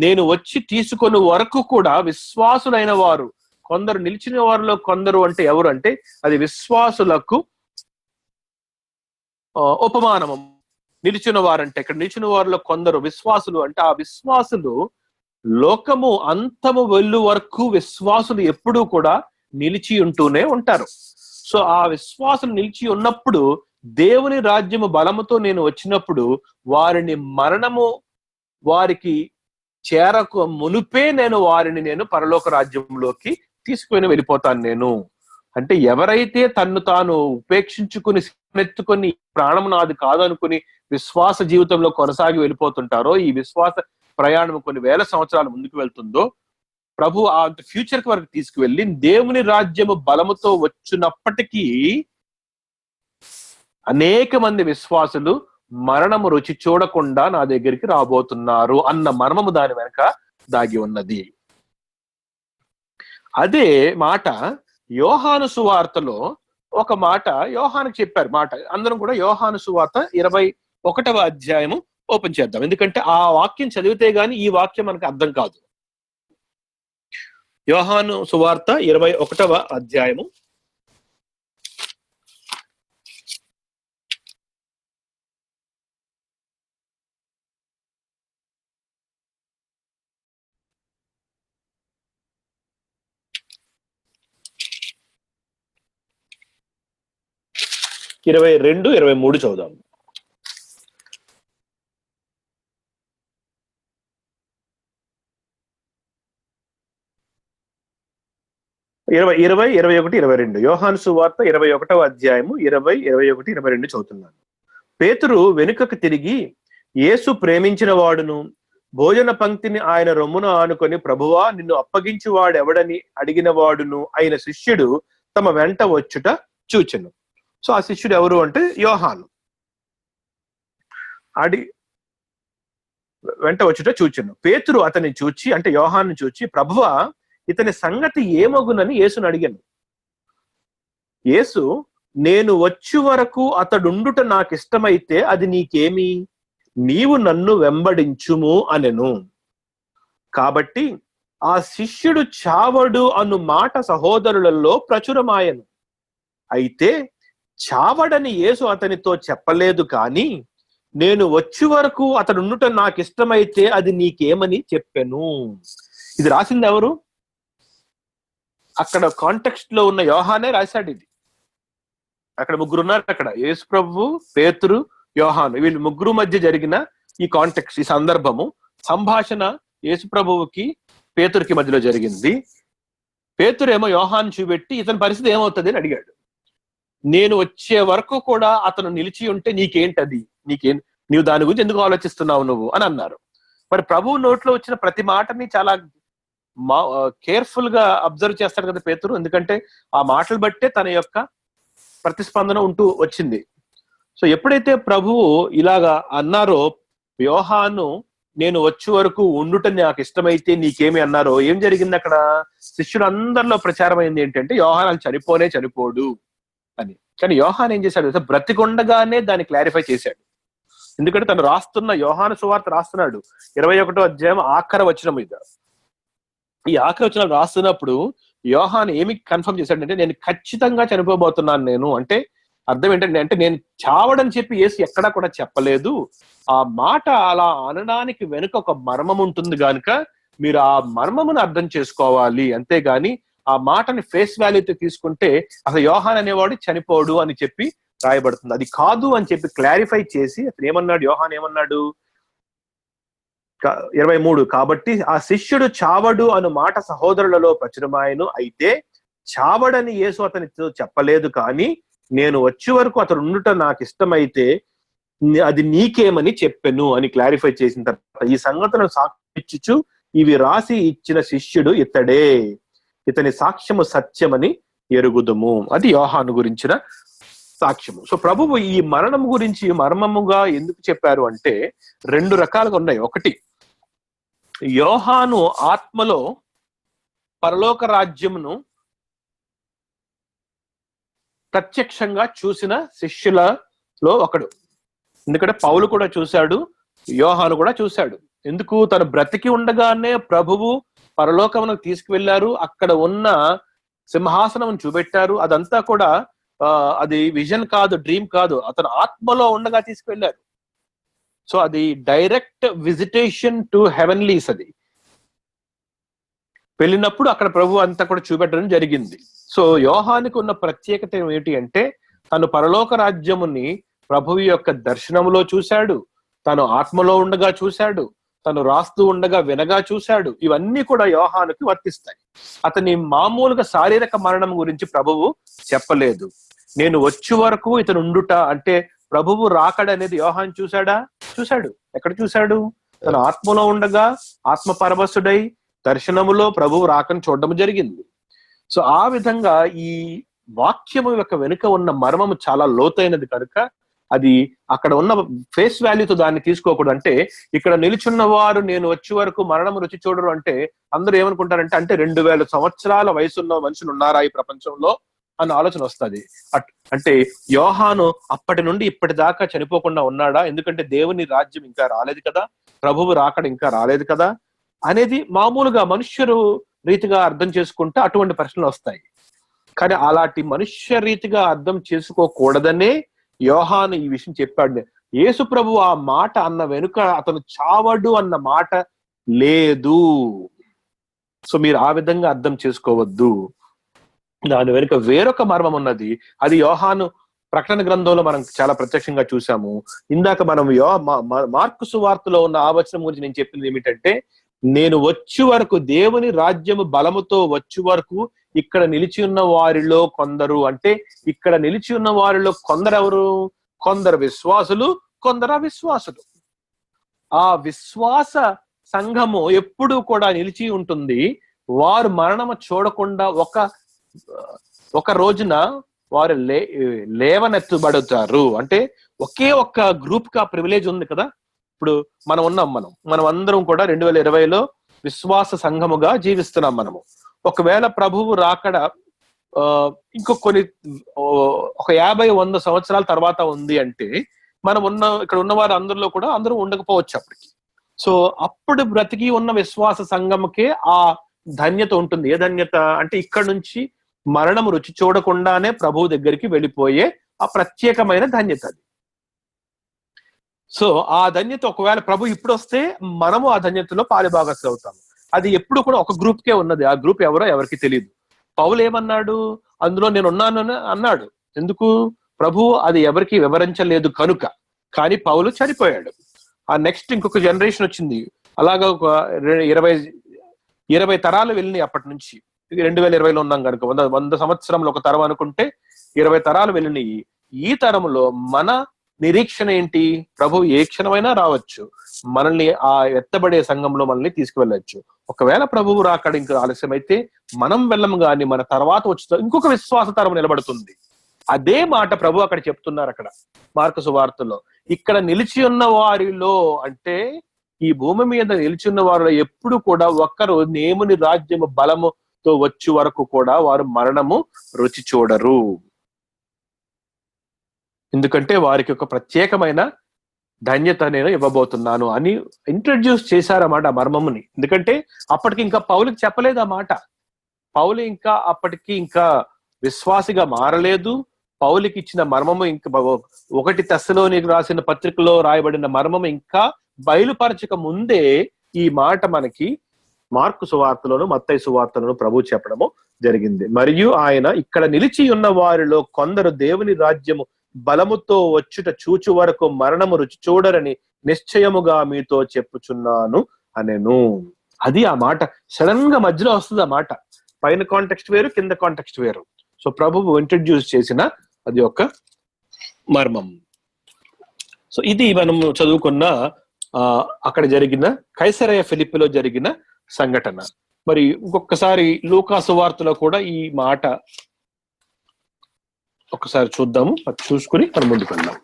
Speaker 1: నేను వచ్చి తీసుకొని వరకు కూడా విశ్వాసులైన వారు కొందరు, నిలిచిన వారిలో కొందరు అంటే ఎవరు అంటే అది విశ్వాసులకు ఉపమానము. నిలిచిన వారంటే ఇక్కడ నిలిచిన వారిలో కొందరు విశ్వాసులు అంటే ఆ విశ్వాసులు లోకము అంతము వెళ్ళు వరకు విశ్వాసులు ఎప్పుడూ కూడా నిలిచి ఉంటూనే ఉంటారు. సో ఆ విశ్వాసులు నిలిచి ఉన్నప్పుడు దేవుని రాజ్యము బలముతో నేను వచ్చినప్పుడు వారిని మరణము వారికి చేరకు మునుపే నేను పరలోక రాజ్యంలోకి తీసుకుని వెళ్ళిపోతాను నేను. అంటే ఎవరైతే తన్ను తాను ఉపేక్షించుకుని ఎత్తుకొని ప్రాణం నాది కాదు అనుకుని విశ్వాస జీవితంలో కొనసాగి వెళ్ళిపోతుంటారో, ఈ విశ్వాస ప్రయాణం కొన్ని వేల సంవత్సరాల ముందుకు వెళ్తుందో, ప్రభు ఆ ఫ్యూచర్ కి వరకు తీసుకువెళ్ళి దేవుని రాజ్యము బలముతో వచ్చినప్పటికీ అనేక మంది విశ్వాసులు మరణము రుచి చూడకుండా నా దగ్గరికి రాబోతున్నారు అన్న మర్మము దాని వెనక దాగి ఉన్నది. అదే మాట యోహాను సువార్తలో ఒక మాట యోహానుకు చెప్పారు మాట. అందరం కూడా యోహాను సువార్త 21వ అధ్యాయము ఓపెన్ చేద్దాం, ఎందుకంటే ఆ వాక్యం చదివితే గాని ఈ వాక్యం మనకు అర్థం కాదు. యోహాను సువార్త 21వ అధ్యాయము 22, 23 చదువుదాం. ఇరవై 21, 22 యోహాను సువార్త 21వ అధ్యాయము 20, 21, 22 చదువుతున్నాను. పేతురు వెనుకకు తిరిగి, యేసు ప్రేమించిన వాడును భోజన పంక్తిని ఆయన రొమ్మున ఆనుకొని, ప్రభువా నిన్ను అప్పగించువాడెవడని అడిగిన వాడును అయిన శిష్యుడు తమ వెంట వచ్చుట చూచెను. సో ఆ శిష్యుడు ఎవరు అంటే యోహాను. వెంట వచ్చుట చూచెను. పేతురు అతన్ని చూచి, అంటే యోహాను చూచి, ప్రభువా ఇతని సంగతి ఏమగునని యేసును అడిగాను. యేసు, నేను వచ్చు వరకు అతడుండుట నాకు ఇష్టమైతే అది నీకేమి, నీవు నన్ను వెంబడించుము అనెను. కాబట్టి ఆ శిష్యుడు చావడు అను మాట సహోదరులలో ప్రచురమాయను. అయితే చావడని యేసు అతనితో చెప్పలేదు, కానీ నేను వచ్చి వరకు అతడుండుట నాకు ఇష్టమైతే అది నీకేమని చెప్పెను. ఇది రాసింది ఎవరు? అక్కడ కాంటెక్స్ట్ లో ఉన్న యోహానే రాశాడు ఇది. అక్కడ ముగ్గురు ఉన్నారు. అక్కడ యేసు ప్రభు, పేతురు, యోహాను, వీళ్ళు ముగ్గురు మధ్య జరిగిన ఈ కాంటెక్స్ట్, ఈ సందర్భము, సంభాషణ యేసు ప్రభువుకి పేతురుకి మధ్యలో జరిగింది. పేతురేమో యోహాను చూపెట్టి ఇతని పరిస్థితి ఏమవుతుంది అని అడిగాడు. నేను వచ్చే వరకు కూడా అతను నిలిచి ఉంటే నీకేంటది, నీవు దాని గురించి ఎందుకు ఆలోచిస్తున్నావు నువ్వు అని అన్నారు. మరి ప్రభువు నోట్లో వచ్చిన ప్రతి మాటని చాలా కేర్ఫుల్ గా అబ్జర్వ్ చేస్తాడు కదా పేతురు, ఎందుకంటే ఆ మాటలు బట్టే తన యొక్క ప్రతిస్పందన ఉంటూ వచ్చింది. సో ఎప్పుడైతే ప్రభువు ఇలాగా అన్నారో, యోహాను నేను వచ్చే వరకు ఉండుట నాకు ఇష్టమైతే నీకేమి అన్నారో, ఏం జరిగింది అక్కడ? శిష్యులందరిలో ప్రచారం అయింది ఏంటంటే యోహాను చనిపోడు అని. కానీ యోహాను ఏం చేశాడు? బ్రతికొండగానే దాన్ని క్లారిఫై చేశాడు. ఎందుకంటే తను రాస్తున్న యోహాను సువార్త రాస్తున్నాడు 21వ అధ్యాయం ఆఖరి వచనం మీద. ఈ ఆఖరి వచనం రాస్తున్నప్పుడు యోహాను ఏమి కన్ఫర్మ్ చేశాడంటే, నేను ఖచ్చితంగా చనిపోబోతున్నాను నేను. అంటే అర్థం ఏంటంటే, అంటే నేను చావడని చెప్పి యేసు ఎక్కడా కూడా చెప్పలేదు. ఆ మాట అలా అనడానికి వెనుక ఒక మర్మం ఉంటుంది కనుక మీరు ఆ మర్మమును అర్థం చేసుకోవాలి. అంతేగాని ఆ మాటని ఫేస్ వాల్యూతో తీసుకుంటే అసలు యోహాన్ అనేవాడు చనిపోడు అని చెప్పి రాయబడుతుంది. అది కాదు అని చెప్పి క్లారిఫై చేసి అతను ఏమన్నాడు, యోహాన్ ఏమన్నాడు? 23, కాబట్టి ఆ శిష్యుడు చావడు అను మాట సహోదరులలో ప్రచురమాయను. అయితే చావడని యేసు అతనితో చెప్పలేదు, కానీ నేను వచ్చే వరకు అతడు ఉండుట నాకు ఇష్టమైతే అది నీకేమని చెప్పెను అని క్లారిఫై చేసిన తర్వాత ఈ సంగతులను సాక్షించుచు ఇవి రాసి ఇచ్చిన శిష్యుడు ఇతడే, ఇతని సాక్ష్యము సత్యమని ఎరుగుదుము. అది యోహాను గురించిన సాక్ష్యము. సో ప్రభువు ఈ మరణం గురించి మర్మముగా ఎందుకు చెప్పారు అంటే 2 రకాలుగా ఉన్నాయి. ఒకటి, యోహాను ఆత్మలో పరలోక రాజ్యమును ప్రత్యక్షంగా చూసిన శిష్యులలో ఒకడు. ఎందుకంటే పౌలు కూడా చూశాడు, యోహాను కూడా చూశాడు. ఎందుకు? తను బ్రతికి ఉండగానే ప్రభువు పరలోకమునకు తీసుకువెళ్లారు, అక్కడ ఉన్న సింహాసనం చూపెట్టారు. అదంతా కూడా అది విజన్ కాదు, డ్రీమ్ కాదు, అతను ఆత్మలో ఉండగా తీసుకువెళ్లారు. సో అది డైరెక్ట్ విజిటేషన్ టు హెవెన్లీస్. అది వెళ్ళినప్పుడు అక్కడ ప్రభు అంతా కూడా చూపెట్టడం జరిగింది. సో యోహానుకు ఉన్న ప్రత్యేకత ఏమిటి అంటే, తను పరలోక రాజ్యముని ప్రభువు యొక్క దర్శనంలో చూశాడు, తను ఆత్మలో ఉండగా చూశాడు, తను రాస్తూ ఉండగా వినగా చూశాడు. ఇవన్నీ కూడా యోహానుకి వర్తిస్తాయి. అతని మామూలుగా శారీరక మరణం గురించి ప్రభువు చెప్పలేదు. నేను వచ్చే వరకు ఇతను ఉండుట అంటే ప్రభువు రాకడ అనేది యోహాను చూశాడా? చూశాడు. ఎక్కడ చూశాడు? తన ఆత్మలో ఉండగా ఆత్మ పరవశుడై దర్శనములో ప్రభువు రాకను చూడడం జరిగింది. సో ఆ విధంగా ఈ వాక్యము యొక్క వెనుక ఉన్న మర్మము చాలా లోతైనది కనుక అది అక్కడ ఉన్న ఫేస్ వాల్యూతో దాన్ని తీసుకోకూడదు. అంటే ఇక్కడ నిలుచున్న వారు నేను వచ్చే వరకు మరణం రుచి చూడరు అంటే అందరూ ఏమనుకుంటారంటే అంటే 2000 సంవత్సరాల వయసున్న మనుషులు ఉన్నారా ఈ ప్రపంచంలో అన్న ఆలోచన వస్తుంది. అంటే యోహాను అప్పటి నుండి ఇప్పటిదాకా చనిపోకుండా ఉన్నాడా, ఎందుకంటే దేవుని రాజ్యం ఇంకా రాలేదు కదా, ప్రభువు రాకడ ఇంకా రాలేదు కదా అనేది మామూలుగా మనుష్యులు రీతిగా అర్థం చేసుకుంటే అటువంటి ప్రశ్నలు వస్తాయి. కానీ అలాంటి మనుష్య రీతిగా అర్థం చేసుకోకూడదనే యోహాను ఈ విషయం చెప్పాడు. యేసు ప్రభు ఆ మాట అన్న వెనుక అతను చావడు అన్న మాట లేదు. సో మీరు ఆ విధంగా అర్థం చేసుకోవద్దు. దాని వెనుక వేరొక మర్మం ఉన్నది. అది యోహాను ప్రకటన గ్రంథంలో మనం చాలా ప్రత్యక్షంగా చూసాము. ఇందాక మనం మార్కు సువార్తలో ఉన్న ఆ వచనం గురించి నేను చెప్పింది ఏమిటంటే, నేను వచ్చే వరకు దేవుని రాజ్యము బలముతో వచ్చే వరకు ఇక్కడ నిలిచి ఉన్న వారిలో కొందరు, అంటే ఇక్కడ నిలిచి ఉన్న వారిలో కొందరెవరు? కొందరు విశ్వాసులు, కొందరు అవిశ్వాసులు. ఆ విశ్వాస సంఘము ఎప్పుడు కూడా నిలిచి ఉంటుంది. వారు మరణము చూడకుండా ఒక రోజున వారు లేవనెత్తబడతారు. అంటే ఒకే ఒక్క గ్రూప్ కా ప్రివిలేజ్ ఉంది కదా. ఇప్పుడు మనం అందరం కూడా 2020లో విశ్వాస సంఘముగా జీవిస్తున్నాం. మనము ఒకవేళ ప్రభువు రాకడ ఇంకో ఒక 50-100 సంవత్సరాల తర్వాత ఉంది అంటే ఇక్కడ ఉన్న వారు అందరిలో కూడా అందరూ ఉండకపోవచ్చు అప్పటికి. సో అప్పుడు బ్రతికి ఉన్న విశ్వాస సంఘముకే ఆ ధన్యత ఉంటుంది. ఏ ధన్యత అంటే ఇక్కడ నుంచి మరణము రుచి చూడకుండానే ప్రభువు దగ్గరికి వెళ్ళిపోయే ఆ ప్రత్యేకమైన ధన్యత అది. సో ఆ ధన్యత ఒకవేళ ప్రభు ఇప్పుడు వస్తే మనము ఆ ధన్యతలో పాలుభాగస్తులు అవుతాము. అది ఎప్పుడు కూడా ఒక గ్రూప్ కే ఉన్నది. ఆ గ్రూప్ ఎవరో ఎవరికి తెలియదు. పౌలు ఏమన్నాడు? అందులో నేను ఉన్నాను అన్నాడు. ఎందుకు? ప్రభు అది ఎవరికి వివరించలేదు కనుక. కానీ పౌలు చనిపోయాడు. ఆ నెక్స్ట్ ఇంకొక జనరేషన్ వచ్చింది. అలాగా ఒక 20 తరాలు వెళ్ళినాయి అప్పటి నుంచి. 2020లో ఉన్నాం కనుక 100 సంవత్సరంలో ఒక తరం అనుకుంటే 20 తరాలు వెళ్ళినాయి. ఈ తరంలో మన నిరీక్షణ ఏంటి? ప్రభు ఏ క్షణమైనా రావచ్చు, మనల్ని ఆ ఎత్తబడే సంఘంలో మనల్ని తీసుకువెళ్ళచ్చు. ఒకవేళ ప్రభువు రాకడ ఇంకా ఆలస్యమైతే మనం వెళ్ళము, గాని మన తర్వాత వచ్చి ఇంకొక విశ్వాస తరం నిలబడుతుంది. అదే మాట ప్రభు అక్కడ చెప్తున్నారు. అక్కడ మార్కు సువార్తలో ఇక్కడ నిలిచి ఉన్న వారిలో, అంటే ఈ భూమి మీద నిలిచి ఉన్న వారిలో ఎప్పుడు కూడా ఒక్కరు దేవుని రాజ్యము బలముతో వచ్చే వరకు కూడా వారు మరణము రుచి చూడరు. ఎందుకంటే వారికి ఒక ప్రత్యేకమైన ధన్యత నేను ఇవ్వబోతున్నాను అని ఇంట్రడ్యూస్ చేశారన్నమాట ఆ మర్మముని. ఎందుకంటే అప్పటికి ఇంకా పౌలుకి చెప్పలేదు ఆ మాట. పౌలు ఇంకా అప్పటికి ఇంకా విశ్వాసిగా మారలేదు. పౌలుకి ఇచ్చిన మర్మము ఇంకా 1 తెస్సలోనికి రాసిన పత్రికలో రాయబడిన మర్మము ఇంకా బయలుపరచక ముందే ఈ మాట మనకి మార్కు సువార్తలోను మత్తయి సువార్తలోను ప్రభు చెప్పడము జరిగింది. మరియు ఆయన ఇక్కడ నిలిచి ఉన్న వారిలో కొందరు దేవుని రాజ్యము బలముతో వచ్చుట చూచు వరకు మరణము రుచి చూడరని నిశ్చయముగా మీతో చెప్పుచున్నాను అనెను. అది ఆ మాట సడన్ గా మధ్యలో వస్తుంది. ఆ మాట పైన కాంటెక్స్ట్ వేరు, కింద కాంటెక్స్ట్ వేరు. సో ప్రభువు ఇంట్రడ్యూస్ చేసిన అది ఒక మర్మం. సో ఇది మనం చదువుకున్న అక్కడ జరిగిన కైసరయ ఫిలిప్పిలో జరిగిన సంఘటన. మరి ఇంకొకసారి లూకా సువార్తలో కూడా ఈ మాట ఒకసారి చూద్దాము. అది చూసుకుని మనం ముందుకు వెళ్దాం.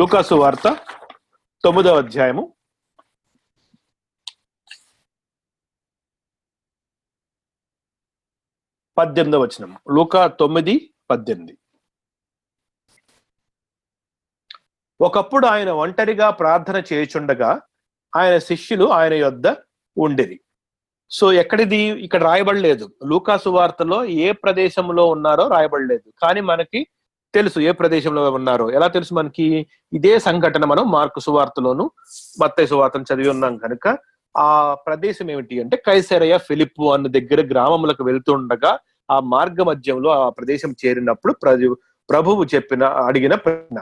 Speaker 1: లూకా సువార్త 9వ అధ్యాయము 18వ వచనం. లూకా 9:18. ఒకప్పుడు ఆయన ఒంటరిగా ప్రార్థన చేయుచుండగా ఆయన శిష్యులు ఆయన యొద్ద ఉండిరి. సో ఎక్కడిది ఇక్కడ రాయబడలేదు. లూకా సువార్తలో ఏ ప్రదేశంలో ఉన్నారో రాయబడలేదు. కానీ మనకి తెలుసు ఏ ప్రదేశంలో ఉన్నారో. ఎలా తెలుసు మనకి? ఇదే సంఘటన మనం మార్కు సువార్తలోను మత్తయి సువార్తను చదివి ఉన్నాం కనుక ఆ ప్రదేశం ఏమిటి అంటే కైసరయ ఫిలిప్పు అన్న దగ్గర గ్రామములకు వెళ్తుండగా ఆ మార్గ మధ్యంలో ఆ ప్రదేశం చేరినప్పుడు ప్రభువు అడిగిన ప్రశ్న,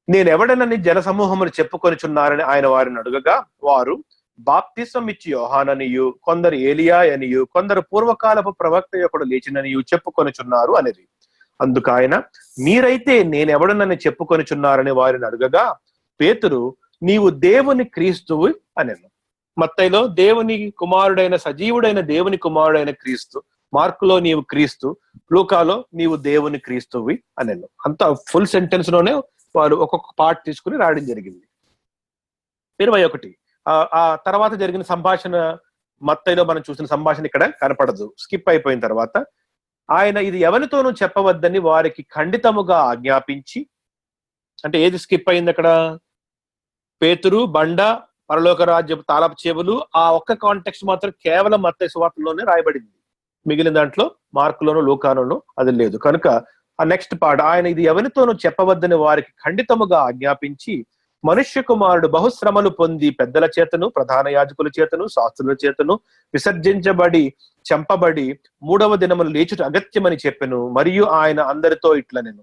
Speaker 1: నేనెవడనని జన సమూహములు చెప్పుకొనిచున్నారని ఆయన వారిని అడుగగా వారు, బాప్తిసం ఇచ్చి యోహాననియు, కొందరు ఏలియా అనియు, కొందరు పూర్వకాలపు ప్రవక్త యొక్కడు లేచిననియు చెప్పుకొనుచున్నారు అనేది. అందుకు ఆయన, మీరైతే నేనెవడనని చెప్పుకొనుచున్నారని వారిని అడగగా, పేతురు, నీవు దేవుని క్రీస్తువు అనెను. మత్తయిలో దేవుని కుమారుడైన, సజీవుడైన దేవుని కుమారుడైన క్రీస్తు, మార్కులో నీవు క్రీస్తు, లూకాలో నీవు దేవుని క్రీస్తువి అనెను. అంత ఫుల్ సెంటెన్స్ లోనే వారు ఒక్కొక్క పార్ట్ తీసుకుని రాయడం జరిగింది. 21. ఆ తర్వాత జరిగిన సంభాషణ మత్తయిలో మనం చూసిన సంభాషణ ఇక్కడ కనపడదు, స్కిప్ అయిపోయిన తర్వాత ఆయన ఇది ఎవరితోనూ చెప్పవద్దని వారికి ఖండితముగా ఆజ్ఞాపించి, అంటే ఏది స్కిప్ అయింది అక్కడ? పేతురు, బండ, పరలోక రాజ్యపు తాళపు చెవులు, ఆ ఒక్క కాంటెక్స్ట్ మాత్రం కేవలం మత్తయి సువార్తలోనే రాయబడింది. మిగిలిన దాంట్లో మార్కులోను, లూకాలోను అది లేదు. కనుక ఆ నెక్స్ట్ పార్ట్, ఆయన ఇది ఎవరితోనూ చెప్పవద్దని వారికి ఖండితముగా ఆజ్ఞాపించి, మనుష్య కుమారుడు బహుశ్రమలు పొంది పెద్దల చేతను, ప్రధాన యాజకుల చేతను, శాస్త్రుల చేతను విసర్జించబడి చంపబడి 3వ దినములు లేచుట అగత్యమని చెప్పెను. మరియు ఆయన అందరితో ఇట్లనెను.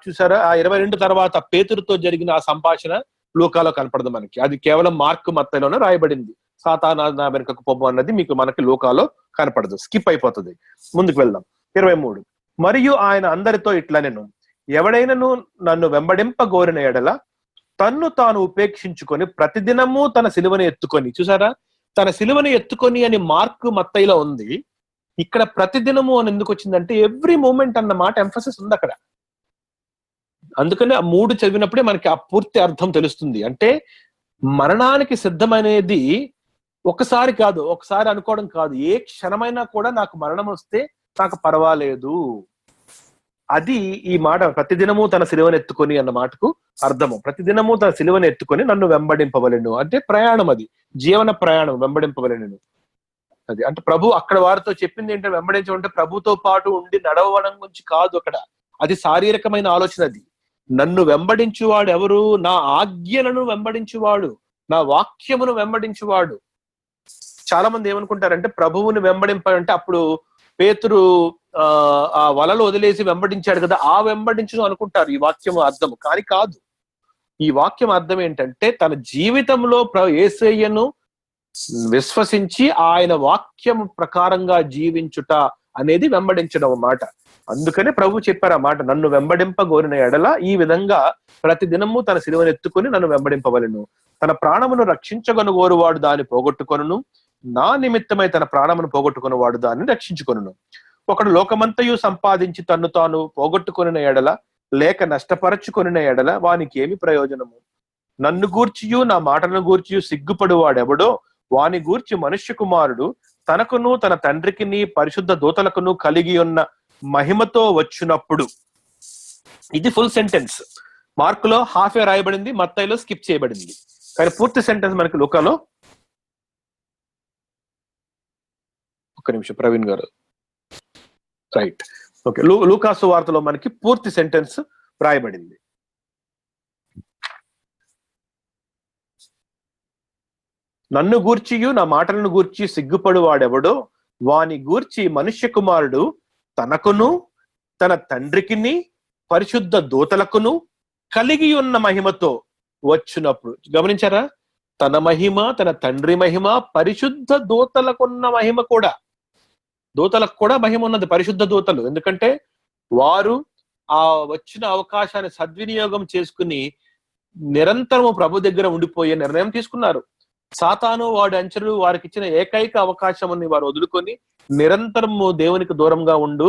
Speaker 1: చూసారా, ఆ 22 తర్వాత పేతురుతో జరిగిన ఆ సంభాషణ లూకాలో కనపడదు మనకి. అది కేవలం మార్కు, మత్తయిలోనే రాయబడింది. సాతానా నా వెనుకకు పొమ్ము అన్నది మనకి లూకాలో కనపడదు, స్కిప్ అయిపోతుంది. ముందుకు వెళ్దాం. 23. మరియు ఆయన అందరితో ఇట్లనెను, ఎవడైనను నన్ను వెంబడింపగోరిన ఎడల తన్ను తాను ఉపేక్షించుకొని ప్రతిదినము తన సిలువను ఎత్తుకొని. చూసారా, తన సిలువను ఎత్తుకొని అని మార్కు, మత్తయిలో ఉంది. ఇక్కడ ప్రతిదినము అని ఎందుకు వచ్చిందంటే ఎవ్రీ మూమెంట్ అన్న మాట ఎంఫసిస్ ఉంది అక్కడ. అందుకని ఆ 3 చదివినప్పుడే మనకి ఆ పూర్తి అర్థం తెలుస్తుంది. అంటే మరణానికి సిద్ధమనేది ఒకసారి కాదు, ఒకసారి అనుకోవడం కాదు. ఏ క్షణమైనా కూడా నాకు మరణం వస్తే నాకు పర్వాలేదు. అది ఈ మాట ప్రతిదినము తన సిలువను ఎత్తుకొని అన్న మాటకు అర్థము. ప్రతిదినము తన సిలువను ఎత్తుకొని నన్ను వెంబడింపవలెను అంటే ప్రయాణం, అది జీవన ప్రయాణం, వెంబడింపవలెను. అది అంటే ప్రభు అక్కడ వారితో చెప్పింది ఏంటంటే, వెంబడించమంటే ప్రభుతో పాటు ఉండి నడవడం గురించి కాదు అక్కడ. అది శారీరకమైన ఆలోచన. అది నన్ను వెంబడించువాడు ఎవరు? నా ఆజ్ఞలను వెంబడించువాడు, నా వాక్యమును వెంబడించువాడు. చాలా మంది ఏమనుకుంటారంటే ప్రభువుని వెంబడింపాలంటే అప్పుడు పేతురు ఆ వలలు వదిలేసి వెంబడించాడు కదా, ఆ వెంబడించడం అనుకుంటారు ఈ వాక్యం అర్థము. కానీ కాదు. ఈ వాక్యం అర్థం ఏంటంటే తన జీవితంలో యేసయ్యను విశ్వసించి ఆయన వాక్యం ప్రకారంగా జీవించుట అనేది వెంబడించడం అన్నమాట. అందుకనే ప్రభు చెప్పారు ఆ మాట, నన్ను వెంబడింపగోరిన ఎడల ఈ విధంగా ప్రతి దినము తన సిలువను ఎత్తుకొని నన్ను వెంబడింపవలెను. తన ప్రాణమును రక్షించగనుగోరువాడు దాన్ని పోగొట్టుకొనును, నా నిమిత్తమై తన ప్రాణమును పోగొట్టుకున్నవాడు దాన్ని రక్షించుకొనును. ఒకడు లోకమంతయు సంపాదించి తన్ను తాను పోగొట్టుకొనిన ఎడల లేక నష్టపరచుకొనిన ఎడల వానికి ఏమి ప్రయోజనము? నన్ను గూర్చియు నా మాటలను గూర్చియు సిగ్గుపడు వాడెవడో వాని గూర్చి మనుష్య కుమారుడు తనకును తన తండ్రికిని పరిశుద్ధ దూతలకును కలిగి ఉన్న మహిమతో వచ్చినప్పుడు. ఇది ఫుల్ సెంటెన్స్. మార్కులో హాఫే రాయబడింది, మత్తయిలో స్కిప్ చేయబడింది. కానీ పూర్తి సెంటెన్స్ మనకి లూకాలో. ఒక్క నిమిషం ప్రవీణ్ గారు. Right, okay. లూకాసు వార్తలో మనకి పూర్తి సెంటెన్స్ రాయబడింది. నన్ను గూర్చియు నా మాటలను గూర్చి సిగ్గుపడు వాడెవడో వాని గూర్చి మనుష్య కుమారుడు తనకును తన తండ్రికిని పరిశుద్ధ దూతలకును కలిగి ఉన్న మహిమతో వచ్చినప్పుడు. గమనించారా? తన మహిమ, తన తండ్రి మహిమ, పరిశుద్ధ దూతలకున్న మహిమ కూడా. దూతలకు కూడా మహిమ ఉన్నది, పరిశుద్ధ దూతలు. ఎందుకంటే వారు ఆ వచ్చిన అవకాశాన్ని సద్వినియోగం చేసుకుని నిరంతరము ప్రభు దగ్గర ఉండిపోయే నిర్ణయం తీసుకున్నారు. సాతాను వాడి అంచెలు వారికి ఇచ్చిన ఏకైక అవకాశం వారు వదులుకొని నిరంతరము దేవునికి దూరంగా ఉండు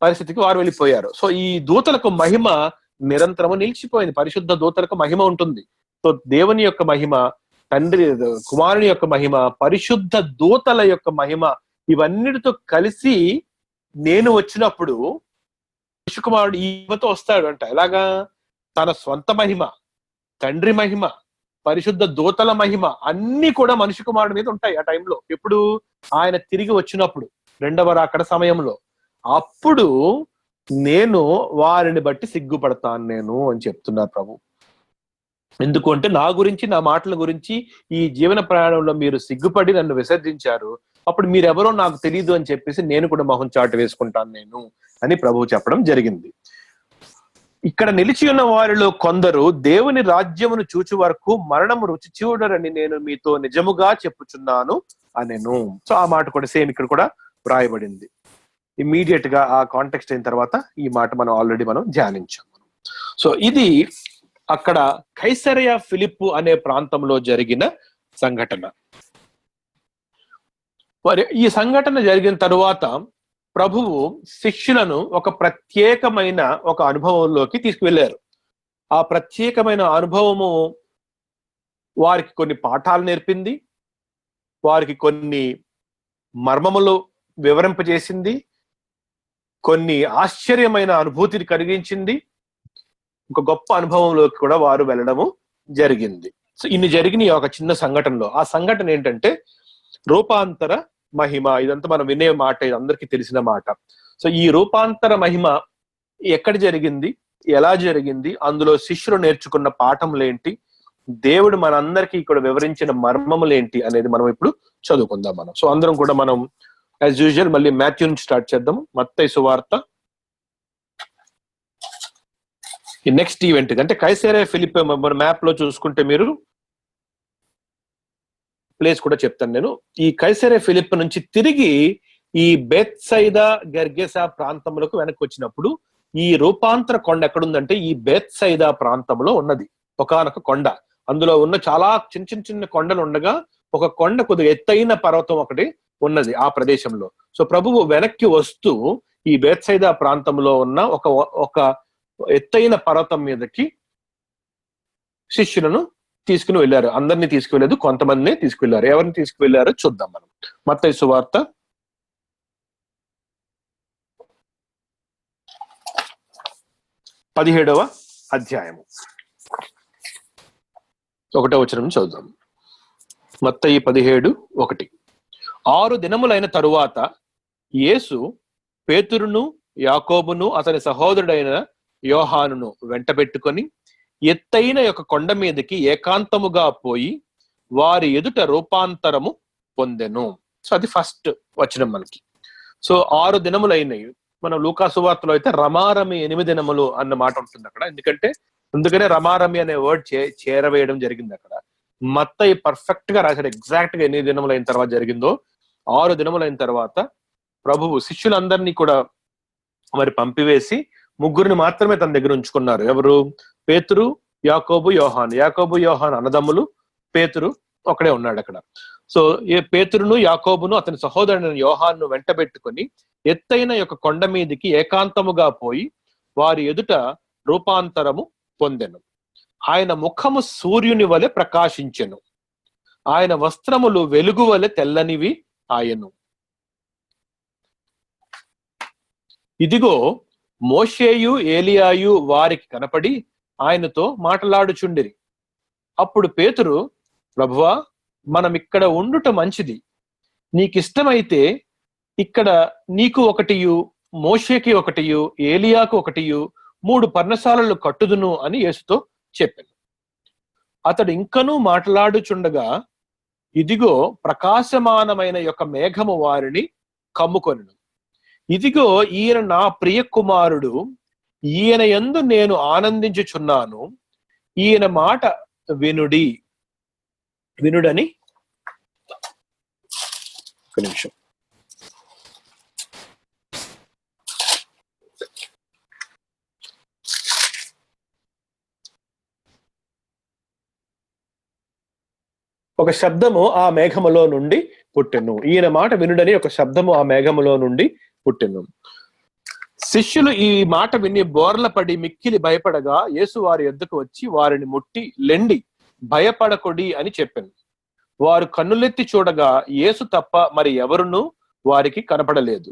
Speaker 1: పరిస్థితికి వారు వెళ్ళిపోయారు. సో ఈ దూతలకు మహిమ నిరంతరము నిలిచిపోయింది. పరిశుద్ధ దూతలకు మహిమ ఉంటుంది. సో దేవుని యొక్క మహిమ, తండ్రి కుమారుని యొక్క మహిమ, పరిశుద్ధ దూతల యొక్క మహిమ, ఇవన్నిటితో కలిసి నేను వచ్చినప్పుడు మనుష్య కుమారుడు ఈమెతో వస్తాడు అంట. ఎలాగా? తన స్వంత మహిమ, తండ్రి మహిమ, పరిశుద్ధ దూతల మహిమ అన్ని కూడా మనుష్య కుమారుడి మీద ఉంటాయి ఆ టైంలో. ఎప్పుడు? ఆయన తిరిగి వచ్చినప్పుడు, రెండవ రాకడ సమయంలో. అప్పుడు నేను వారిని బట్టి సిగ్గుపడతాను నేను అని చెప్తున్నారు ప్రభు. ఎందుకు అంటే నా గురించి, నా మాటల గురించి ఈ జీవన ప్రయాణంలో మీరు సిగ్గుపడి నన్ను విసర్జించారు. అప్పుడు మీరెవరో నాకు తెలియదు అని చెప్పేసి నేను కూడా మొహం చాటు వేసుకుంటాను నేను అని ప్రభువు చెప్పడం జరిగింది. ఇక్కడ నిలిచి ఉన్న వారిలో కొందరు దేవుని రాజ్యమును చూచు వరకు మరణము రుచి చూడరని నేను మీతో నిజముగా చెప్పుచున్నాను అనెను. సో ఆ మాట కూడా సేమ్ ఇక్కడ కూడా వ్రాయబడింది. ఇమ్మీడియట్ గా ఆ కాంటెక్స్ట్ అయిన తర్వాత ఈ మాట మనం ఆల్రెడీ ధ్యానించాం. సో ఇది అక్కడ కైసరయ ఫిలిప్పు అనే ప్రాంతంలో జరిగిన సంఘటన. మరి ఈ సంఘటన జరిగిన తరువాత ప్రభువు శిష్యులను ఒక ప్రత్యేకమైన ఒక అనుభవంలోకి తీసుకువెళ్ళారు. ఆ ప్రత్యేకమైన అనుభవము వారికి కొన్ని పాఠాలు నేర్పింది, వారికి కొన్ని మర్మములు వివరింపజేసింది, కొన్ని ఆశ్చర్యమైన అనుభూతిని కలిగించింది, ఒక గొప్ప అనుభవంలోకి కూడా వారు వెళ్ళడము జరిగింది. సో ఇన్ని జరిగిన ఒక చిన్న సంఘటనలో ఆ సంఘటన ఏంటంటే రూపాంతర మహిమ. ఇదంతా మనం వినే మాట, ఇది అందరికీ తెలిసిన మాట. సో ఈ రూపాంతర మహిమ ఎక్కడ జరిగింది, ఎలా జరిగింది, అందులో శిష్యులు నేర్చుకున్న పాఠములేంటి, దేవుడు మనందరికీ ఇక్కడ వివరించిన మర్మములేంటి అనేది మనం ఇప్పుడు చదువుకుందాం. సో అందరం కూడా మనం యాజ్ యూజువల్ మళ్ళీ మాథ్యూ నుంచి స్టార్ట్ చేద్దాము. మత్తయి సువార్త ఈ నెక్స్ట్ ఈవెంట్ అంటే కైసరయ ఫిలిప్పీ మ్యాప్ లో చూసుకుంటే మీరు ప్లేస్ కూడా చెప్తాను నేను. ఈ కైసరయ ఫిలిప్పీ నుంచి తిరిగి ఈ బెత్సైదా గెర్గెసా ప్రాంతంలోకి వెనక్కి వచ్చినప్పుడు ఈ రూపాంతర కొండ ఎక్కడుందంటే ఈ బెత్సైదా ప్రాంతంలో ఉన్నది ఒకానొక కొండ. అందులో ఉన్న చాలా చిన్న చిన్న కొండలు ఉండగా ఒక కొండ కొద్దిగా ఎత్తైన పర్వతం ఒకటి ఉన్నది ఆ ప్రదేశంలో. సో ప్రభువు వెనక్కి వస్తూ ఈ బెత్సైదా ప్రాంతంలో ఉన్న ఒక ఎత్తైన పర్వతం మీదకి శిష్యులను తీసుకుని వెళ్ళారు. అందరినీ తీసుకువెళ్ళలేదు, కొంతమందిని తీసుకువెళ్ళారు. ఎవరిని తీసుకువెళ్ళారో చూద్దాం మనం. మత్తయి సువార్త 17వ అధ్యాయము 1వ వచనం చదువుదాం. మత్తయి 17:1. 6 దినములైన తరువాత యేసు పేతురును, యాకోబును, అతని సహోదరుడైన యోహానును వెంట పెట్టుకొని ఎత్తైన యొక్క కొండ మీదకి ఏకాంతముగా పోయి వారి ఎదుట రూపాంతరము పొందెను. సో అది ఫస్ట్ వచనం మనకి. సో 6 దినములైనవి. మనం లూకా సువార్తలో అయితే రమారమి 8 దినములు అన్న మాట ఉంటుంది అక్కడ. అందుకనే రమారమి అనే వర్డ్ చేరవేయడం జరిగింది అక్కడ. మత్తయి పర్ఫెక్ట్ గా రాశాడు ఎగ్జాక్ట్ గా 8 దినములైన తర్వాత జరిగిందో. 6 దినములైన తర్వాత ప్రభువు శిష్యులందరినీ కూడా మరి పంపివేసి 3 మాత్రమే తన దగ్గర ఉంచుకున్నారు. ఎవరు? పేతురు, యాకోబు, యోహాను. యాకోబు, యోహాను అన్నదమ్ములు, పేతురు ఒకడే ఉన్నాడు అక్కడ. సో పేతురును, యాకోబును, అతని సహోదరుని యోహాను వెంట పెట్టుకుని ఎత్తైన యొక్క కొండ మీదికి ఏకాంతముగా పోయి వారి ఎదుట రూపాంతరము పొందెను. ఆయన ముఖము సూర్యుని వలె ప్రకాశించెను, ఆయన వస్త్రములు వెలుగు వలె తెల్లనివి ఆయను. ఇదిగో మోషేయు ఏలియాయు వారికి కనపడి ఆయనతో మాట్లాడుచుండిరి. అప్పుడు పేతురు, ప్రభువా, మనం ఇక్కడ ఉండుట మంచిది. నీకిష్టమైతే ఇక్కడ నీకు ఒకటియు, మోషేకి ఒకటియు, ఏలియాకు ఒకటియు 3 పర్ణశాలలు కట్టుదును అని యేసుతో చెప్పాను. అతడు ఇంకనూ మాట్లాడుచుండగా ఇదిగో ప్రకాశమానమైన యొక్క మేఘము వారిని కమ్ముకొనెను. ఇదిగో ఈయన నా ప్రియ కుమారుడు, ఈయన యందు నేను ఆనందించుచున్నాను, ఈయన మాట వినుడని. ఒక నిమిషం. ఒక శబ్దము ఆ మేఘములో నుండి పుట్టెను. ఈయన మాట వినుడని ఒక శబ్దము ఆ మేఘములో నుండి పుట్టెను. శిష్యులు ఈ మాట విని బోర్ల పడి మిక్కిలి భయపడగా యేసు వారి యొద్దకు వచ్చి వారిని ముట్టి లెండి, భయపడకొడి అని చెప్పాను. వారు కన్నులెత్తి చూడగా యేసు తప్ప మరి ఎవరునూ వారికి కనపడలేదు.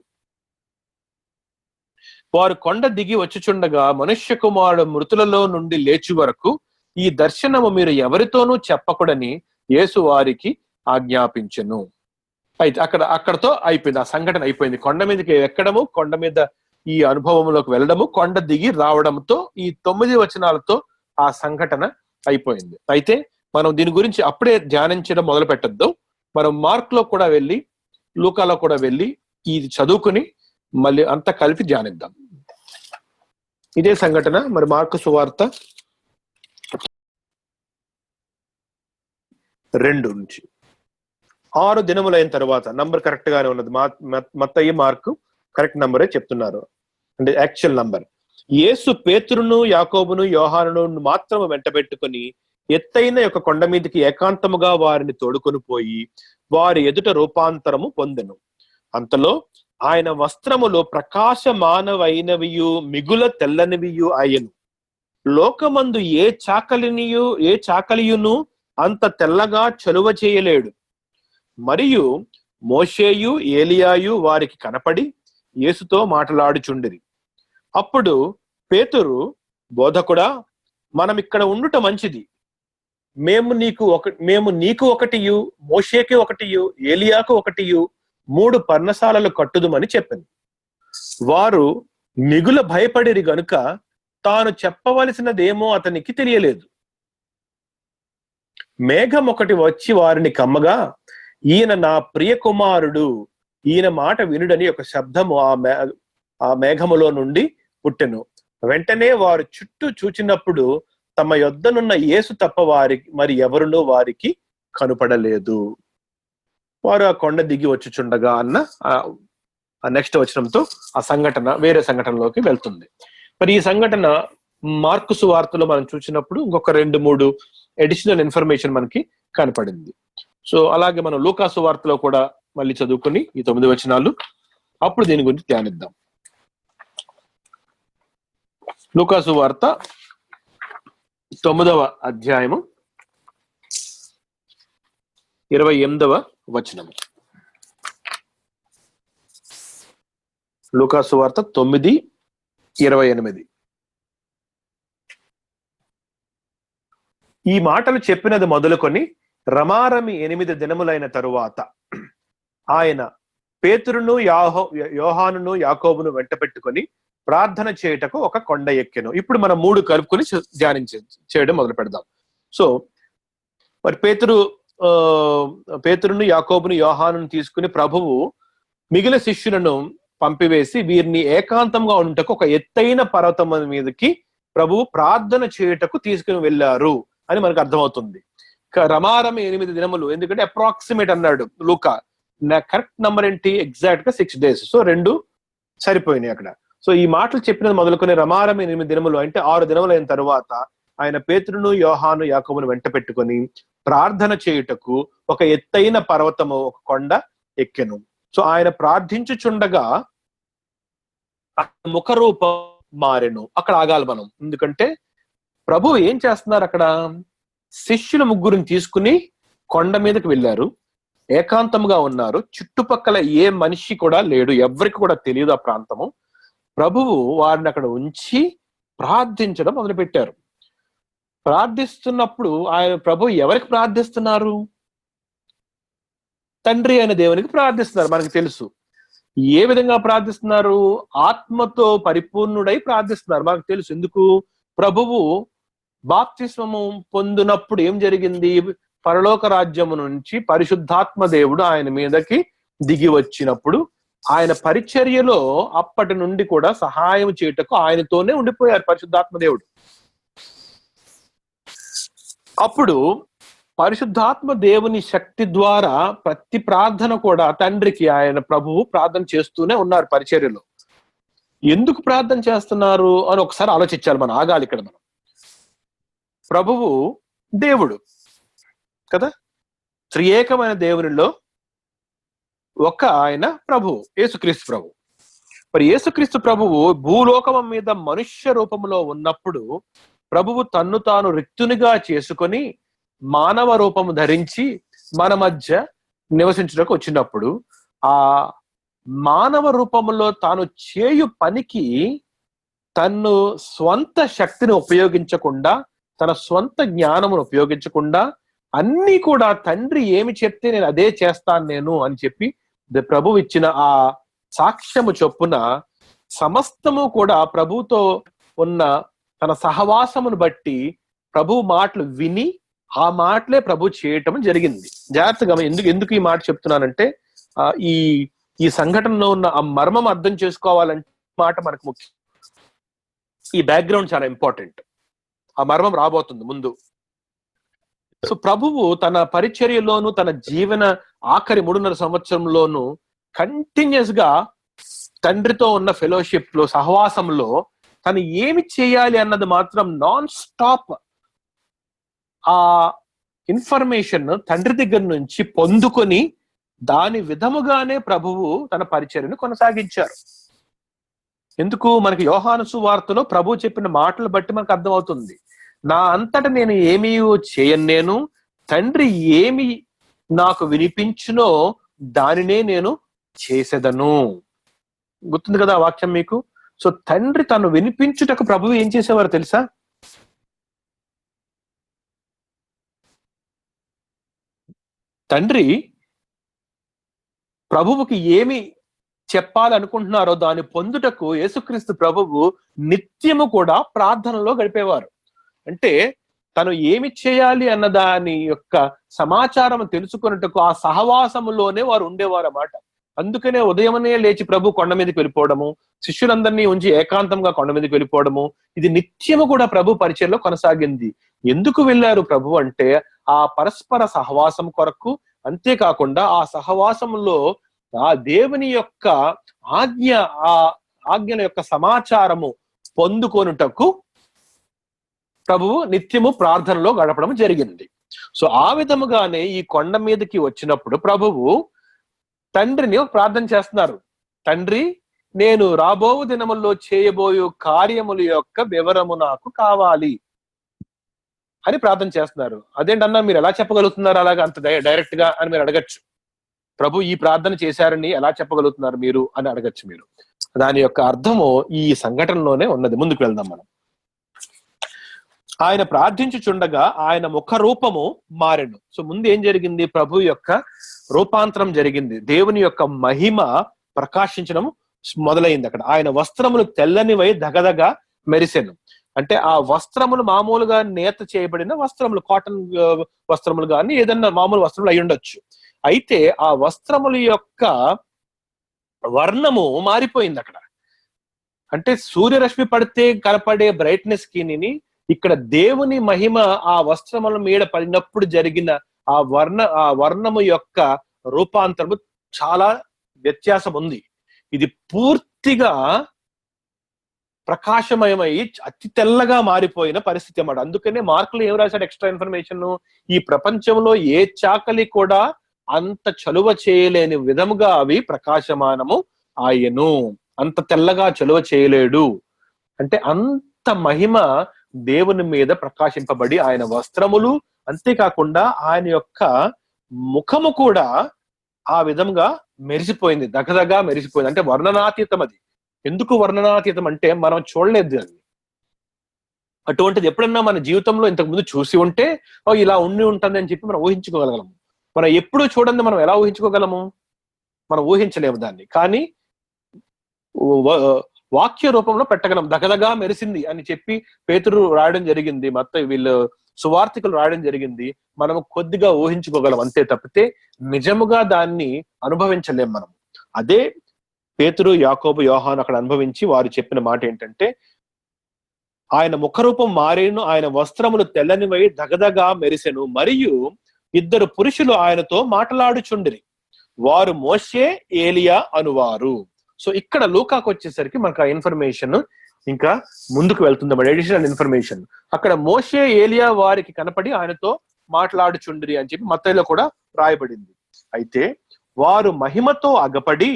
Speaker 1: వారు కొండ దిగి వచ్చుచుండగా మనుష్య కుమారుడు మృతులలో నుండి లేచి వరకు ఈ దర్శనము మీరు ఎవరితోనూ చెప్పకూడని యేసు వారికి ఆజ్ఞాపించెను. అయితే అక్కడతో అయిపోయింది, ఆ సంఘటన అయిపోయింది. కొండ మీదకి ఎక్కడము, కొండ మీద ఈ అనుభవంలోకి వెళ్ళడము, కొండ దిగి రావడంతో ఈ 9 వచనాలతో ఆ సంఘటన అయిపోయింది. అయితే మనం దీని గురించి అప్పుడే ధ్యానించడం మొదలు పెట్టద్దు. మనం మార్క్ లో కూడా వెళ్ళి, లూకాలో కూడా వెళ్ళి ఇది చదువుకుని మళ్ళీ అంతా కలిపి ధ్యానిద్దాం. ఇదే సంఘటన మరి మార్కు సువార్త 2 నుంచి. 6 దినములైన తర్వాత, నంబర్ కరెక్ట్ గానే ఉన్నది. మత్తయి మార్కు కరెక్ట్ నంబరే చెప్తున్నారు, అంటే యాక్చువల్ నంబర్. యేసు పేతురును యాకోబును యోహానును మాత్రము వెంటబెట్టుకుని ఎత్తైన యొక్క కొండ మీదకి ఏకాంతముగా వారిని తోడుకొని పోయి వారి ఎదుట రూపాంతరము పొందెను. అంతలో ఆయన వస్త్రములు ప్రకాశమానవైనవియు మిగుల తెల్లనివియు అయ్యను. లోకమందు ఏ చాకలియును అంత తెల్లగా చలువ చేయలేడు. మరియు మోషేయు ఏలియాయు వారికి కనపడి యేసుతో మాట్లాడుచుండిరి. అప్పుడు పేతురు, బోధకుడా, మనం ఇక్కడ ఉండుట మంచిది. మేము నీకు ఒకటియు, మోషేకి ఒకటియు, ఏలియాకు ఒకటియు 3 పర్ణశాలలు కట్టుదుమని చెప్పింది. వారు మిగుల భయపడిరి గనుక తాను చెప్పవలసినదేమో అతనికి తెలియలేదు. మేఘం ఒకటి వచ్చి వారిని కమ్మగా, ఈయన నా ప్రియ కుమారుడు, ఈయన మాట వినుడని ఒక శబ్దము ఆ మేఘములో నుండి పుట్టెను. వెంటనే వారు చుట్టూ చూచినప్పుడు తమ యొద్దనున్న యేసు తప్ప మరి ఎవరునూ వారికి కనుపడలేదు. వారు ఆ కొండ దిగి వచ్చుచుండగా అన్న నెక్స్ట్ వచనంతో ఆ సంఘటన వేరే సంఘటనలోకి వెళ్తుంది. మరి ఈ సంఘటన మార్కు సువార్తలో మనం చూసినప్పుడు ఇంకొక 2-3 అడిషనల్ ఇన్ఫర్మేషన్ మనకి కనపడింది. సో అలాగే మనం లూకా సువార్తలో కూడా మళ్ళీ చదువుకుని ఈ 9 వచనాలు అప్పుడు దీని గురించి ధ్యానిద్దాం. లూకా సువార్త 9వ అధ్యాయము 28వ వచనము. లూకా సువార్త 9:28. ఈ మాటలు చెప్పినది మొదలుకొని రమారమి 8 దినములైన తరువాత ఆయన పేతురును యోహానును యాకోబును వెంట పెట్టుకొని ప్రార్థన చేయుటకు ఒక కొండ ఎక్కెను. ఇప్పుడు మనం 3 కలుపుకొని చేయడం మొదలు పెడదాం. సో మరి పేతురును యాకోబును యోహానును తీసుకుని ప్రభువు మిగిలిన శిష్యులను పంపివేసి వీరిని ఏకాంతంగా ఉంటకు ఒక ఎత్తైన పర్వతం మీదకి ప్రభువు ప్రార్థన చేయుటకు తీసుకుని వెళ్ళారు అని మనకు అర్థమవుతుంది. రమారమి 8 దినములు, ఎందుకంటే అప్రాక్సిమేట్ అన్నాడు లూకా. కరెక్ట్ నంబర్ ఏంటి? ఎగ్జాక్ట్ గా 6 days. సో 2 సరిపోయినాయి అక్కడ. సో ఈ మాటలు చెప్పినది మొదలుకొని రమారమి 8 దినములు అంటే 6 దినములైన తరువాత ఆయన పేతురును యోహాను యాకోబును వెంట పెట్టుకొని ప్రార్థన చేయుటకు ఒక ఎత్తైన పర్వతము, ఒక కొండ ఎక్కెను. సో ఆయన ప్రార్థించుచుండగా ముఖరూపం మారెను. అక్కడ ఆగాలి మనం, ఎందుకంటే ప్రభు ఏం చేస్తున్నారు అక్కడ? శిష్యుల 3 తీసుకుని కొండ మీదకి వెళ్ళారు, ఏకాంతముగా ఉన్నారు. చుట్టుపక్కల ఏ మనిషి కూడా లేడు, ఎవరికి కూడా తెలియదు ఆ ప్రాంతము. ప్రభువు వారిని అక్కడ ఉంచి ప్రార్థించడం మొదలుపెట్టారు. ప్రార్థిస్తున్నప్పుడు ఆయన ప్రభు ఎవరికి ప్రార్థిస్తున్నారు? తండ్రి అయిన దేవునికి ప్రార్థిస్తున్నారు. మనకు తెలుసు ఏ విధంగా ప్రార్థిస్తున్నారు. ఆత్మతో పరిపూర్ణుడై ప్రార్థిస్తున్నారు. మనకు తెలుసు. ఎందుకు? ప్రభువు బాప్తిస్మము పొందినప్పుడు ఏం జరిగింది? పరలోక రాజ్యము నుంచి పరిశుద్ధాత్మ దేవుడు ఆయన మీదకి దిగి వచ్చినప్పుడు ఆయన పరిచర్యలో అప్పటి నుండి కూడా సహాయం చేయుటకు ఆయనతోనే ఉండిపోయారు పరిశుద్ధాత్మ దేవుడు. అప్పుడు పరిశుద్ధాత్మ దేవుని శక్తి ద్వారా ప్రతి ప్రార్థన కూడా తండ్రికి ఆయన ప్రభువు ప్రార్థన చేస్తూనే ఉన్నారు పరిచర్యలో. ఎందుకు ప్రార్థన చేస్తున్నారు అని ఒకసారి ఆలోచించాలి. మనం ఆగాలి ఇక్కడ. మనం ప్రభువు దేవుడు కదా, త్రియేకమైన దేవునిలో ఒక ఆయన ప్రభువు, యేసుక్రీస్తు ప్రభు. మరి యేసుక్రీస్తు ప్రభువు భూలోకం మీద మనుష్య రూపంలో ఉన్నప్పుడు ప్రభువు తన్ను తాను రిక్తునిగా చేసుకొని మానవ రూపము ధరించి మన మధ్య నివసించడానికి వచ్చినప్పుడు ఆ మానవ రూపంలో తాను చేయు పనికి తను స్వంత శక్తిని ఉపయోగించకుండా, తన స్వంత జ్ఞానమును ఉపయోగించకుండా అన్ని కూడా తండ్రి ఏమి చెప్తే నేను అదే చేస్తాను నేను అని చెప్పి ప్రభువు ఇచ్చిన ఆ సాక్ష్యము చొప్పున సమస్తము కూడా ప్రభువుతో ఉన్న తన సహవాసమును బట్టి ప్రభు మాటలు విని ఆ మాటలే ప్రభు చేయటం జరిగింది. జాగ్రత్తగా ఎందుకు ఈ మాట చెప్తున్నానంటే ఈ సంఘటనలో ఉన్న ఆ మర్మం అర్థం చేసుకోవాలంటే మాట మనకు ముఖ్యం. ఈ బ్యాక్గ్రౌండ్ చాలా ఇంపార్టెంట్. ఆ మర్మం రాబోతుంది ముందు. సో ప్రభువు తన పరిచర్యలోను, తన జీవన ఆఖరి 3.5 సంవత్సరంలోను కంటిన్యూస్ గా తండ్రితో ఉన్న ఫెలోషిప్ లో, సహవాసంలో తను ఏమి చేయాలి అన్నది మాత్రం నాన్ స్టాప్ ఆ ఇన్ఫర్మేషన్ తండ్రి దగ్గర నుంచి పొందుకొని దాని విధముగానే ప్రభువు తన పరిచర్యను కొనసాగించారు. ఎందుకు? మనకి యోహాను సువార్తలో ప్రభు చెప్పిన మాటలు బట్టి మనకు అర్థమవుతుంది. నా అంతటా నేను ఏమీ చేయను, నేను తండ్రి ఏమి నాకు వినిపించునో దానినే నేను చేసేదను. గుర్తుంది కదా ఆ వాక్యం మీకు? సో తండ్రి తను వినిపించుటకు ప్రభువు ఏం చేసేవారు తెలుసా? తండ్రి ప్రభువుకి ఏమి చెప్పాలనుకుంటున్నారో దాన్ని పొందుటకు యేసుక్రీస్తు ప్రభువు నిత్యము కూడా ప్రార్థనలో గడిపేవారు. అంటే తను ఏమి చేయాలి అన్న దాని యొక్క సమాచారం తెలుసుకున్నట్టుకు ఆ సహవాసములోనే వారు ఉండేవారు అన్నమాట. అందుకనే ఉదయమనే లేచి ప్రభు కొండ మీదకి వెళ్ళిపోవడము, శిష్యులందరినీ ఉంచి ఏకాంతంగా కొండ మీదకి వెళ్ళిపోవడము, ఇది నిత్యము కూడా ప్రభు పరిచయంలో కొనసాగింది. ఎందుకు వెళ్ళారు ప్రభు అంటే ఆ పరస్పర సహవాసం కొరకు, అంతేకాకుండా ఆ సహవాసంలో ఆ దేవుని యొక్క ఆ ఆజ్ఞల యొక్క సమాచారము పొందుకొనుటకు ప్రభువు నిత్యము ప్రార్థనలో గడపడం జరిగింది. సో ఆ విధముగానే ఈ కొండ మీదకి వచ్చినప్పుడు ప్రభువు తండ్రిని ప్రార్థన చేస్తున్నారు. తండ్రి, నేను రాబో దినముల్లో చేయబోయే కార్యముల యొక్క వివరము నాకు కావాలి అని ప్రార్థన చేస్తున్నారు. అదేంటన్నా మీరు ఎలా చెప్పగలుగుతున్నారు అలాగా అంత డైరెక్ట్ గా అని మీరు అడగచ్చు. ప్రభు ఈ ప్రార్థన చేశారని ఎలా చెప్పగలుగుతున్నారు మీరు అని అడగచ్చు మీరు. దాని యొక్క అర్థము ఈ సంఘటనలోనే ఉన్నది. ముందుకు వెళ్దాం మనం. ఆయన ప్రార్థించుచుండగా ఆయన ముఖ రూపము మారెను. సో ముందు ఏం జరిగింది? ప్రభు యొక్క రూపాంతరం జరిగింది. దేవుని యొక్క మహిమ ప్రకాశించడం మొదలైంది అక్కడ. ఆయన వస్త్రములు తెల్లనివై దగదగా మెరిసెను. అంటే ఆ వస్త్రములు మామూలుగా నేత చేయబడిన వస్త్రములు, కాటన్ వస్త్రములు కానీ ఏదన్నా మామూలు వస్త్రములు అయి ఉండొచ్చు. అయితే ఆ వస్త్రముల యొక్క వర్ణము మారిపోయింది అక్కడ. అంటే సూర్యరశ్మి పడితే కనపడే బ్రైట్నెస్ కి ఇక్కడ దేవుని మహిమ ఆ వస్త్రముల మీద పడినప్పుడు జరిగిన ఆ వర్ణము యొక్క రూపాంతరము చాలా వ్యత్యాసం ఉంది. ఇది పూర్తిగా ప్రకాశమయమై అతి తెల్లగా మారిపోయిన పరిస్థితి అన్నమాట. అందుకనే మార్కులు ఏం రాశాడు ఎక్స్ట్రా ఇన్ఫర్మేషన్? ఈ ప్రపంచంలో ఏ చాకలి కూడా అంత చలువ చేయలేని విధముగా అవి ప్రకాశమానము ఆయను. అంత తెల్లగా చలువ చేయలేడు. అంటే అంత మహిమ దేవుని మీద ప్రకాశింపబడి ఆయన వస్త్రములు, అంతేకాకుండా ఆయన యొక్క ముఖము కూడా ఆ విధంగా మెరిసిపోయింది, దగదగా మెరిసిపోయింది. అంటే వర్ణనాతీతం అది. ఎందుకు వర్ణనాతీతం అంటే మనం చూడలేదు అది. అటువంటిది ఎప్పుడన్నా మన జీవితంలో ఇంతకు ముందు చూసి ఉంటే ఇలా ఉండి ఉంటుంది అని చెప్పి మనం ఊహించుకోగలగలము. మనం ఎప్పుడు చూడండి మనం ఎలా ఊహించుకోగలము? మనం ఊహించలేము దాన్ని. కానీ వాక్య రూపంలో పెట్టగలం. దగదగా మెరిసింది అని చెప్పి పేతురు రాయడం జరిగింది, మత్తయి వీళ్ళు సువార్తికులు రాయడం జరిగింది. మనం కొద్దిగా ఊహించుకోగలం అంతే తప్పితే నిజముగా దాన్ని అనుభవించలేం మనం. అదే పేతురు, యాకోబు, యోహాను అక్కడ అనుభవించి వారు చెప్పిన మాట ఏంటంటే, ఆయన ముఖరూపం మారేను, ఆయన వస్త్రములు తెల్లనివై దగదగా మెరిసెను, మరియు 2 పురుషులు ఆయనతో మాట్లాడుచుండిరి, వారు మోషే, ఏలియా అనువారు. సో ఇక్కడ లూకాకు వచ్చేసరికి మనకు ఆ ఇన్ఫర్మేషన్ ఇంకా ముందుకు వెళ్తుంది, అడిషనల్ ఇన్ఫర్మేషన్. అక్కడ మోషే, ఏలియా వారికి కనపడి ఆయనతో మాట్లాడుచుండిరి అని చెప్పి మత్తయిలో కూడా రాయబడింది. అయితే వారు మహిమతో అగపడి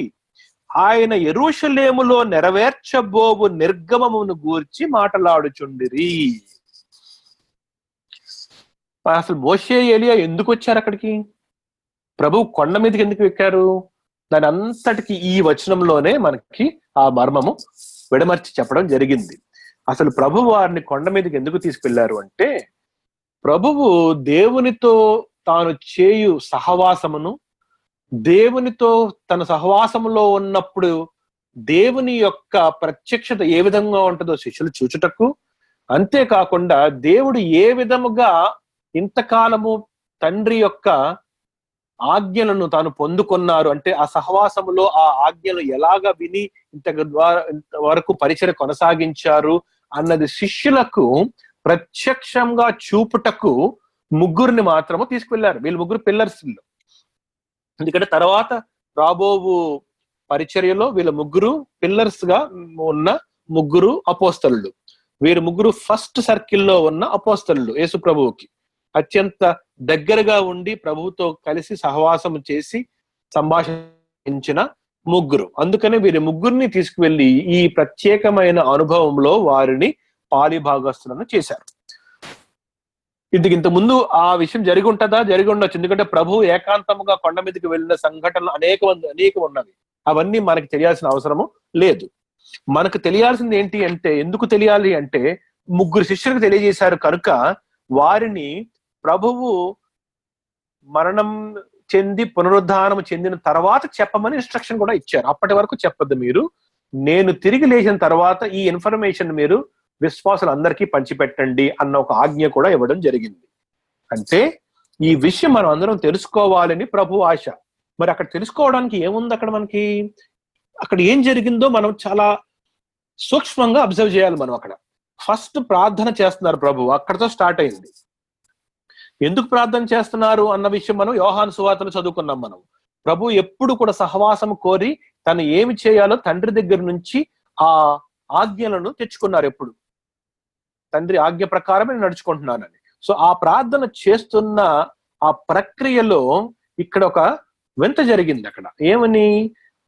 Speaker 1: ఆయన యెరూషలేములో నెరవేర్చబోవు నిర్గమమును గూర్చి మాట్లాడుచుండిరి. అసలు మోషే, ఏలియా ఎందుకు వచ్చారు అక్కడికి? ప్రభు కొండ మీదకి ఎందుకు ఎక్కారు? దాని అంతటికి ఈ వచనంలోనే మనకి ఆ మర్మము విడమర్చి చెప్పడం జరిగింది. అసలు ప్రభు వారిని కొండ మీదకి ఎందుకు తీసుకెళ్లారు అంటే, ప్రభువు దేవునితో తాను చేయు సహవాసమును, దేవునితో తన సహవాసములో ఉన్నప్పుడు దేవుని యొక్క ప్రత్యక్షత ఏ విధంగా ఉంటుందో శిష్యులు చూచుటకు, అంతేకాకుండా దేవుడు ఏ విధముగా ఇంతకాలము తండ్రి యొక్క ఆజ్ఞలను తాను పొందుకున్నారు అంటే ఆ సహవాసములో ఆ ఆజ్ఞలు ఎలాగా విని ఇంతవరకు పరిచర్య కొనసాగించారు అన్నది శిష్యులకు ప్రత్యక్షంగా చూపుటకు ముగ్గురిని మాత్రము తీసుకువెళ్లారు. వీళ్ళు ముగ్గురు పిల్లర్స్. ఎందుకంటే తర్వాత రాబోవు పరిచర్యలో వీళ్ళ ముగ్గురు పిల్లర్స్ గా ఉన్న ముగ్గురు అపోస్తలులు. వీరు ముగ్గురు ఫస్ట్ సర్కిల్లో ఉన్న అపోస్తలులు. యేసు ప్రభువుకి అత్యంత దగ్గరగా ఉండి ప్రభువుతో కలిసి సహవాసం చేసి సంభాషించిన ముగ్గురు. అందుకనే వీరి ముగ్గురిని తీసుకువెళ్లి ఈ ప్రత్యేకమైన అనుభవంలో వారిని పాలిభాగస్తులను చేశారు. ఇంత ముందు ఆ విషయం జరిగి ఉంటుందా? జరిగి ఉండొచ్చు. ఎందుకంటే ప్రభు ఏకాంతముగా కొండ మీదకి వెళ్ళిన సంఘటనలు అనేకం ఉన్నవి. అవన్నీ మనకి తెలియాల్సిన అవసరము లేదు. మనకు తెలియాల్సింది ఏంటి అంటే, ఎందుకు తెలియాలి అంటే, ముగ్గురు శిష్యులకు తెలియజేశారు కనుక వారిని ప్రభువు మరణం చెంది పునరుద్ధానం చెందిన తర్వాత చెప్పమని ఇన్స్ట్రక్షన్ కూడా ఇచ్చారు. అప్పటి వరకు చెప్పొద్దు మీరు, నేను తిరిగి లేచిన తర్వాత ఈ ఇన్ఫర్మేషన్ మీరు విశ్వాసులందరికీ పంచిపెట్టండి అన్న ఒక ఆజ్ఞ కూడా ఇవ్వడం జరిగింది. అంటే ఈ విషయం మనం అందరం తెలుసుకోవాలని ప్రభు ఆశ. మరి అక్కడ తెలుసుకోవడానికి ఏముంది? మనకి అక్కడ ఏం జరిగిందో మనం చాలా సూక్ష్మంగా అబ్జర్వ్ చేయాలి. మనం అక్కడ ఫస్ట్ ప్రార్థన చేస్తున్నారు ప్రభు, అక్కడతో స్టార్ట్ అయింది. ఎందుకు ప్రార్థన చేస్తున్నారు అన్న విషయం మనం యోహాను సువార్తలో చదువుకున్నాం. మనం ప్రభు ఎప్పుడు కూడా సహవాసం కోరి తను ఏమి చేయాలో తండ్రి దగ్గర నుంచి ఆ ఆజ్ఞలను తెచ్చుకున్నారు. ఎప్పుడు తండ్రి ఆజ్ఞ ప్రకారమే నడుచుకుంటున్నానని. సో ఆ ప్రార్థన చేస్తున్న ఆ ప్రక్రియలో ఇక్కడ ఒక వింత జరిగింది. అక్కడ ఏమని,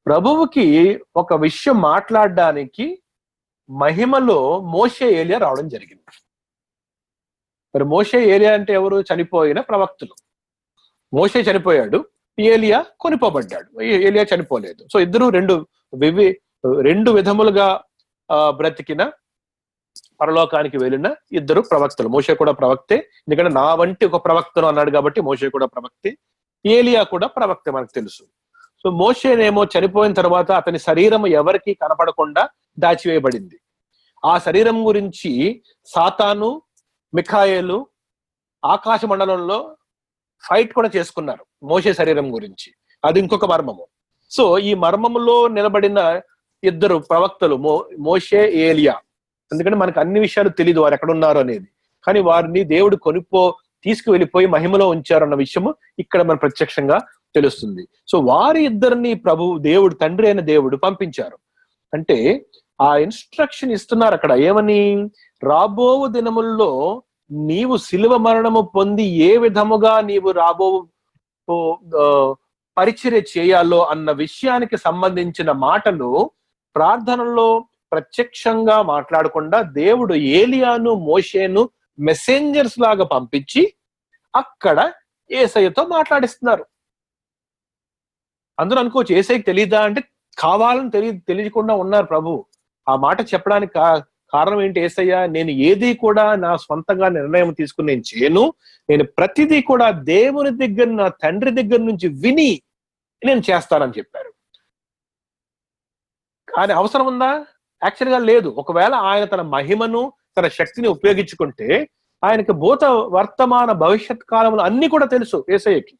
Speaker 1: ప్రభువుకి ఒక విషయం మాట్లాడడానికి మహిమలో మోషే ఏలియా రావడం జరిగింది. మరి మోషే ఏలియా అంటే ఎవరు? చనిపోయిన ప్రవక్తలు. మోషే చనిపోయాడు, ఏలియా కొనిపోబడ్డాడు. ఏలియా చనిపోలేదు. సో ఇద్దరు రెండు విధములుగా బ్రతికిన పరలోకానికి వెళ్ళిన ఇద్దరు ప్రవక్తలు. మోషే కూడా ప్రవక్తే, ఎందుకంటే నా వంటి ఒక ప్రవక్తను అన్నాడు కాబట్టి మోషే కూడా ప్రవక్తే, ఏలియా కూడా ప్రవక్తే మనకు తెలుసు. సో మోషేనేమో చనిపోయిన తర్వాత అతని శరీరం ఎవరికి కనపడకుండా దాచివేయబడింది. ఆ శరీరం గురించి సాతాను, మిఖాయేలు ఆకాశ మండలంలో ఫైట్ కూడా చేసుకున్నారు మోషే శరీరం గురించి. అది ఇంకొక మర్మము. సో ఈ మర్మములో నిలబడిన ఇద్దరు ప్రవక్తలు మోషే, ఏలియా. ఎందుకంటే మనకు అన్ని విషయాలు తెలియదు వారు ఎక్కడున్నారు అనేది, కానీ వారిని దేవుడు తీసుకువెళ్ళిపోయి మహిమలో ఉంచారు అన్న విషయము ఇక్కడ మన ప్రత్యక్షంగా తెలుస్తుంది. సో వారి ఇద్దరిని దేవుడు, తండ్రి అయిన దేవుడు పంపించారు. అంటే ఆ ఇన్స్ట్రక్షన్ ఇస్తున్నారు అక్కడ. ఏమని? రాబో దినముల్లో నీవు శిలువ మరణము పొంది ఏ విధముగా నీవు రాబో పరిచర్య చేయాలో అన్న విషయానికి సంబంధించిన మాటలు ప్రార్థనలో ప్రత్యక్షంగా మాట్లాడకుండా దేవుడు ఏలియాను, మోషేను మెసెంజర్స్ లాగా పంపించి అక్కడ యేసయ్యతో మాట్లాడిస్తున్నారు. అందరూ అనుకోవచ్చు యేసయ్యకి తెలీదా అంటే, కావాలని తెలియకుండా ఉన్నారు ప్రభు. ఆ మాట చెప్పడానికి కారణం ఏంటి? యేసయ్య, నేను ఏది కూడా నా స్వంతంగా నిర్ణయం తీసుకుని నేను చేయను, నేను ప్రతిదీ కూడా దేవుని దగ్గర, నా తండ్రి దగ్గర నుంచి విని నేను చేస్తానని చెప్పారు. కానీ అవసరం ఉందా? యాక్చువల్గా లేదు. ఒకవేళ ఆయన తన మహిమను, తన శక్తిని ఉపయోగించుకుంటే ఆయనకి భూత, వర్తమాన, భవిష్యత్ కాలంలో అన్ని కూడా తెలుసు యేసయ్యకి.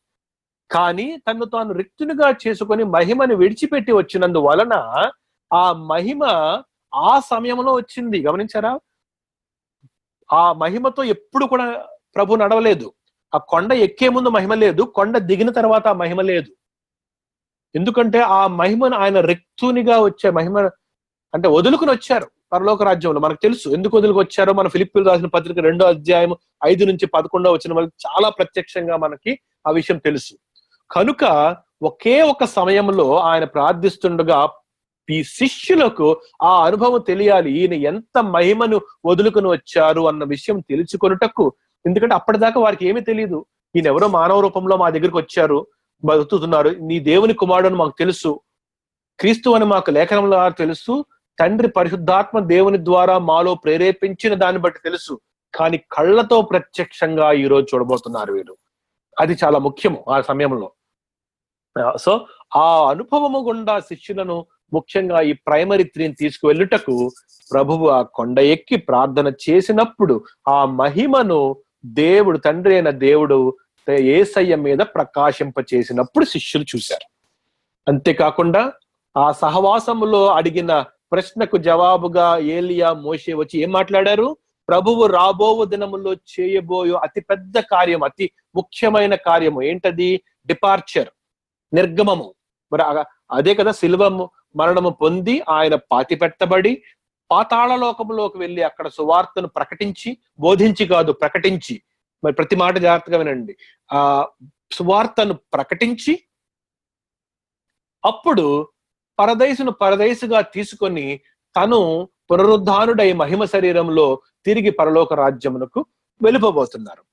Speaker 1: కానీ తను తాను రిక్తునిగా చేసుకొని మహిమని విడిచిపెట్టి వచ్చినందువలన ఆ మహిమ ఆ సమయంలో వచ్చింది. గమనించారా? ఆ మహిమతో ఎప్పుడు కూడా ప్రభు నడవలేదు. ఆ కొండ ఎక్కే ముందు మహిమ లేదు, కొండ దిగిన తర్వాత ఆ మహిమ లేదు. ఎందుకంటే ఆ మహిమను ఆయన రిక్తునిగా వచ్చే మహిమ అంటే వదులుకుని వచ్చారు పరలోక రాజ్యంలో. మనకు తెలుసు ఎందుకు వదులుకు వచ్చారో. మన ఫిలిప్పీయులకు రాసిన పత్రిక 2వ అధ్యాయం 5 నుంచి 11 వచ్చిన వాళ్ళకి చాలా ప్రత్యక్షంగా మనకి ఆ విషయం తెలుసు. కనుక ఒకే ఒక సమయంలో ఆయన ప్రార్థిస్తుండగా ఈ శిష్యులకు ఆ అనుభవం తెలియాలి. ఈయన ఎంత మహిమను వదులుకుని వచ్చారు అన్న విషయం తెలుసుకొనుటకు. ఎందుకంటే అప్పటిదాకా వారికి ఏమీ తెలియదు. ఈయన ఎవరో మానవ రూపంలో మా దగ్గరికి వచ్చారు, బతుకుతున్నారు, నీ దేవుని కుమారుడు అని మాకు తెలుసు, క్రీస్తు అని మాకు లేఖనంలో తెలుసు, తండ్రి పరిశుద్ధాత్మ దేవుని ద్వారా మాలో ప్రేరేపించిన దాన్ని బట్టి తెలుసు. కానీ కళ్ళతో ప్రత్యక్షంగా ఈ రోజు చూడబోతున్నారు వీరు. అది చాలా ముఖ్యము ఆ సమయంలో. సో ఆ అనుభవము గుండా శిష్యులను, ముఖ్యంగా ఈ ప్రైమరీ 3ని తీసుకువెళ్ళుటకు ప్రభువు ఆ కొండ ఎక్కి ప్రార్థన చేసినప్పుడు ఆ మహిమను దేవుడు, తండ్రి అయిన దేవుడు యేసయ్య మీద ప్రకాశింప చేసినప్పుడు శిష్యులు చూశారు. అంతేకాకుండా ఆ సహవాసములో అడిగిన ప్రశ్నకు జవాబుగా ఏలియా మోషే వచ్చి ఏం మాట్లాడారు? ప్రభువు రాబోవు దినములో చేయబోయే అతి పెద్ద కార్యం, అతి ముఖ్యమైన కార్యము ఏంటది? డిపార్చర్, నిర్గమము. మరి అదే కదా, శిలువ మరణము పొంది ఆయన పాతి పెట్టబడి పాతాళ లోకములోకి వెళ్ళి అక్కడ సువార్తను ప్రకటించి, బోధించి కాదు ప్రకటించి, మరి ప్రతి మాట జాగ్రత్తగా వినండి, ఆ సువార్తను ప్రకటించి అప్పుడు పరదైసుగా తీసుకొని తను పునరుద్ధానుడై మహిమ శరీరంలో తిరిగి పరలోక రాజ్యమునకు వెళ్ళిపోబోతున్నారు.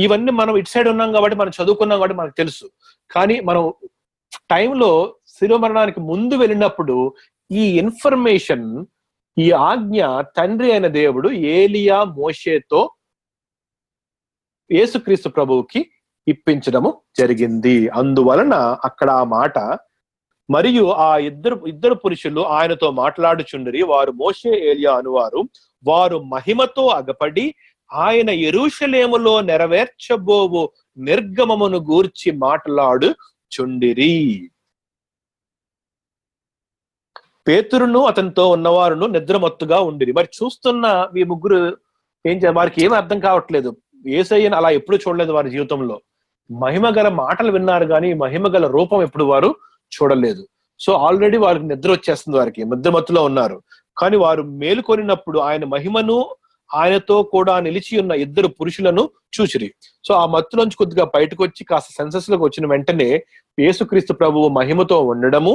Speaker 1: ఇవన్నీ మనం ఇటు సైడ్ ఉన్నాం కాబట్టి, మనం చదువుకున్నాం కాబట్టి మనకు తెలుసు. కానీ మనం టైంలో శిలువ మరణానికి ముందు వెళ్ళినప్పుడు ఈ ఇన్ఫర్మేషన్, ఈ ఆజ్ఞ తండ్రి అయిన దేవుడు ఏలియా మోషేతో యేసుక్రీస్తు ప్రభువుకి ఇప్పించడము జరిగింది. అందువలన అక్కడ ఆ మాట, మరియు ఆ ఇద్దరు పురుషులు ఆయనతో మాట్లాడుచుండిరి, వారు మోషే ఏలియా అనువారు, వారు మహిమతో అగపడి ఆయన యెరూషలేములో నెరవేర్చబోవు నిర్గమమును గూర్చి మాట్లాడుచుండిరి. పేతురును అతనితో ఉన్నవారును నిద్రమత్తుగా ఉండిరి. మరి చూస్తున్న ఈ ముగ్గురు వారికి ఏమీ అర్థం కావట్లేదు. యేసయ్యను అలా ఎప్పుడు చూడలేదు వారి జీవితంలో. మహిమ గల మాటలు విన్నారు కానీ మహిమ గల రూపం ఎప్పుడు వారు చూడలేదు. సో ఆల్రెడీ వారికి నిద్ర వచ్చేస్తుంది, వారికి నిద్రమత్తులో ఉన్నారు. కానీ వారు మేలుకొనినప్పుడు ఆయన మహిమను ఆయనతో కూడా నిలిచి ఉన్న ఇద్దరు పురుషులను చూసిరి. సో ఆ మత్తులోంచి కొద్దిగా బయటకు వచ్చి కాస్త సెన్సెస్ లోకి వచ్చిన వెంటనే యేసుక్రీస్తు ప్రభువు మహిమతో ఉండడము,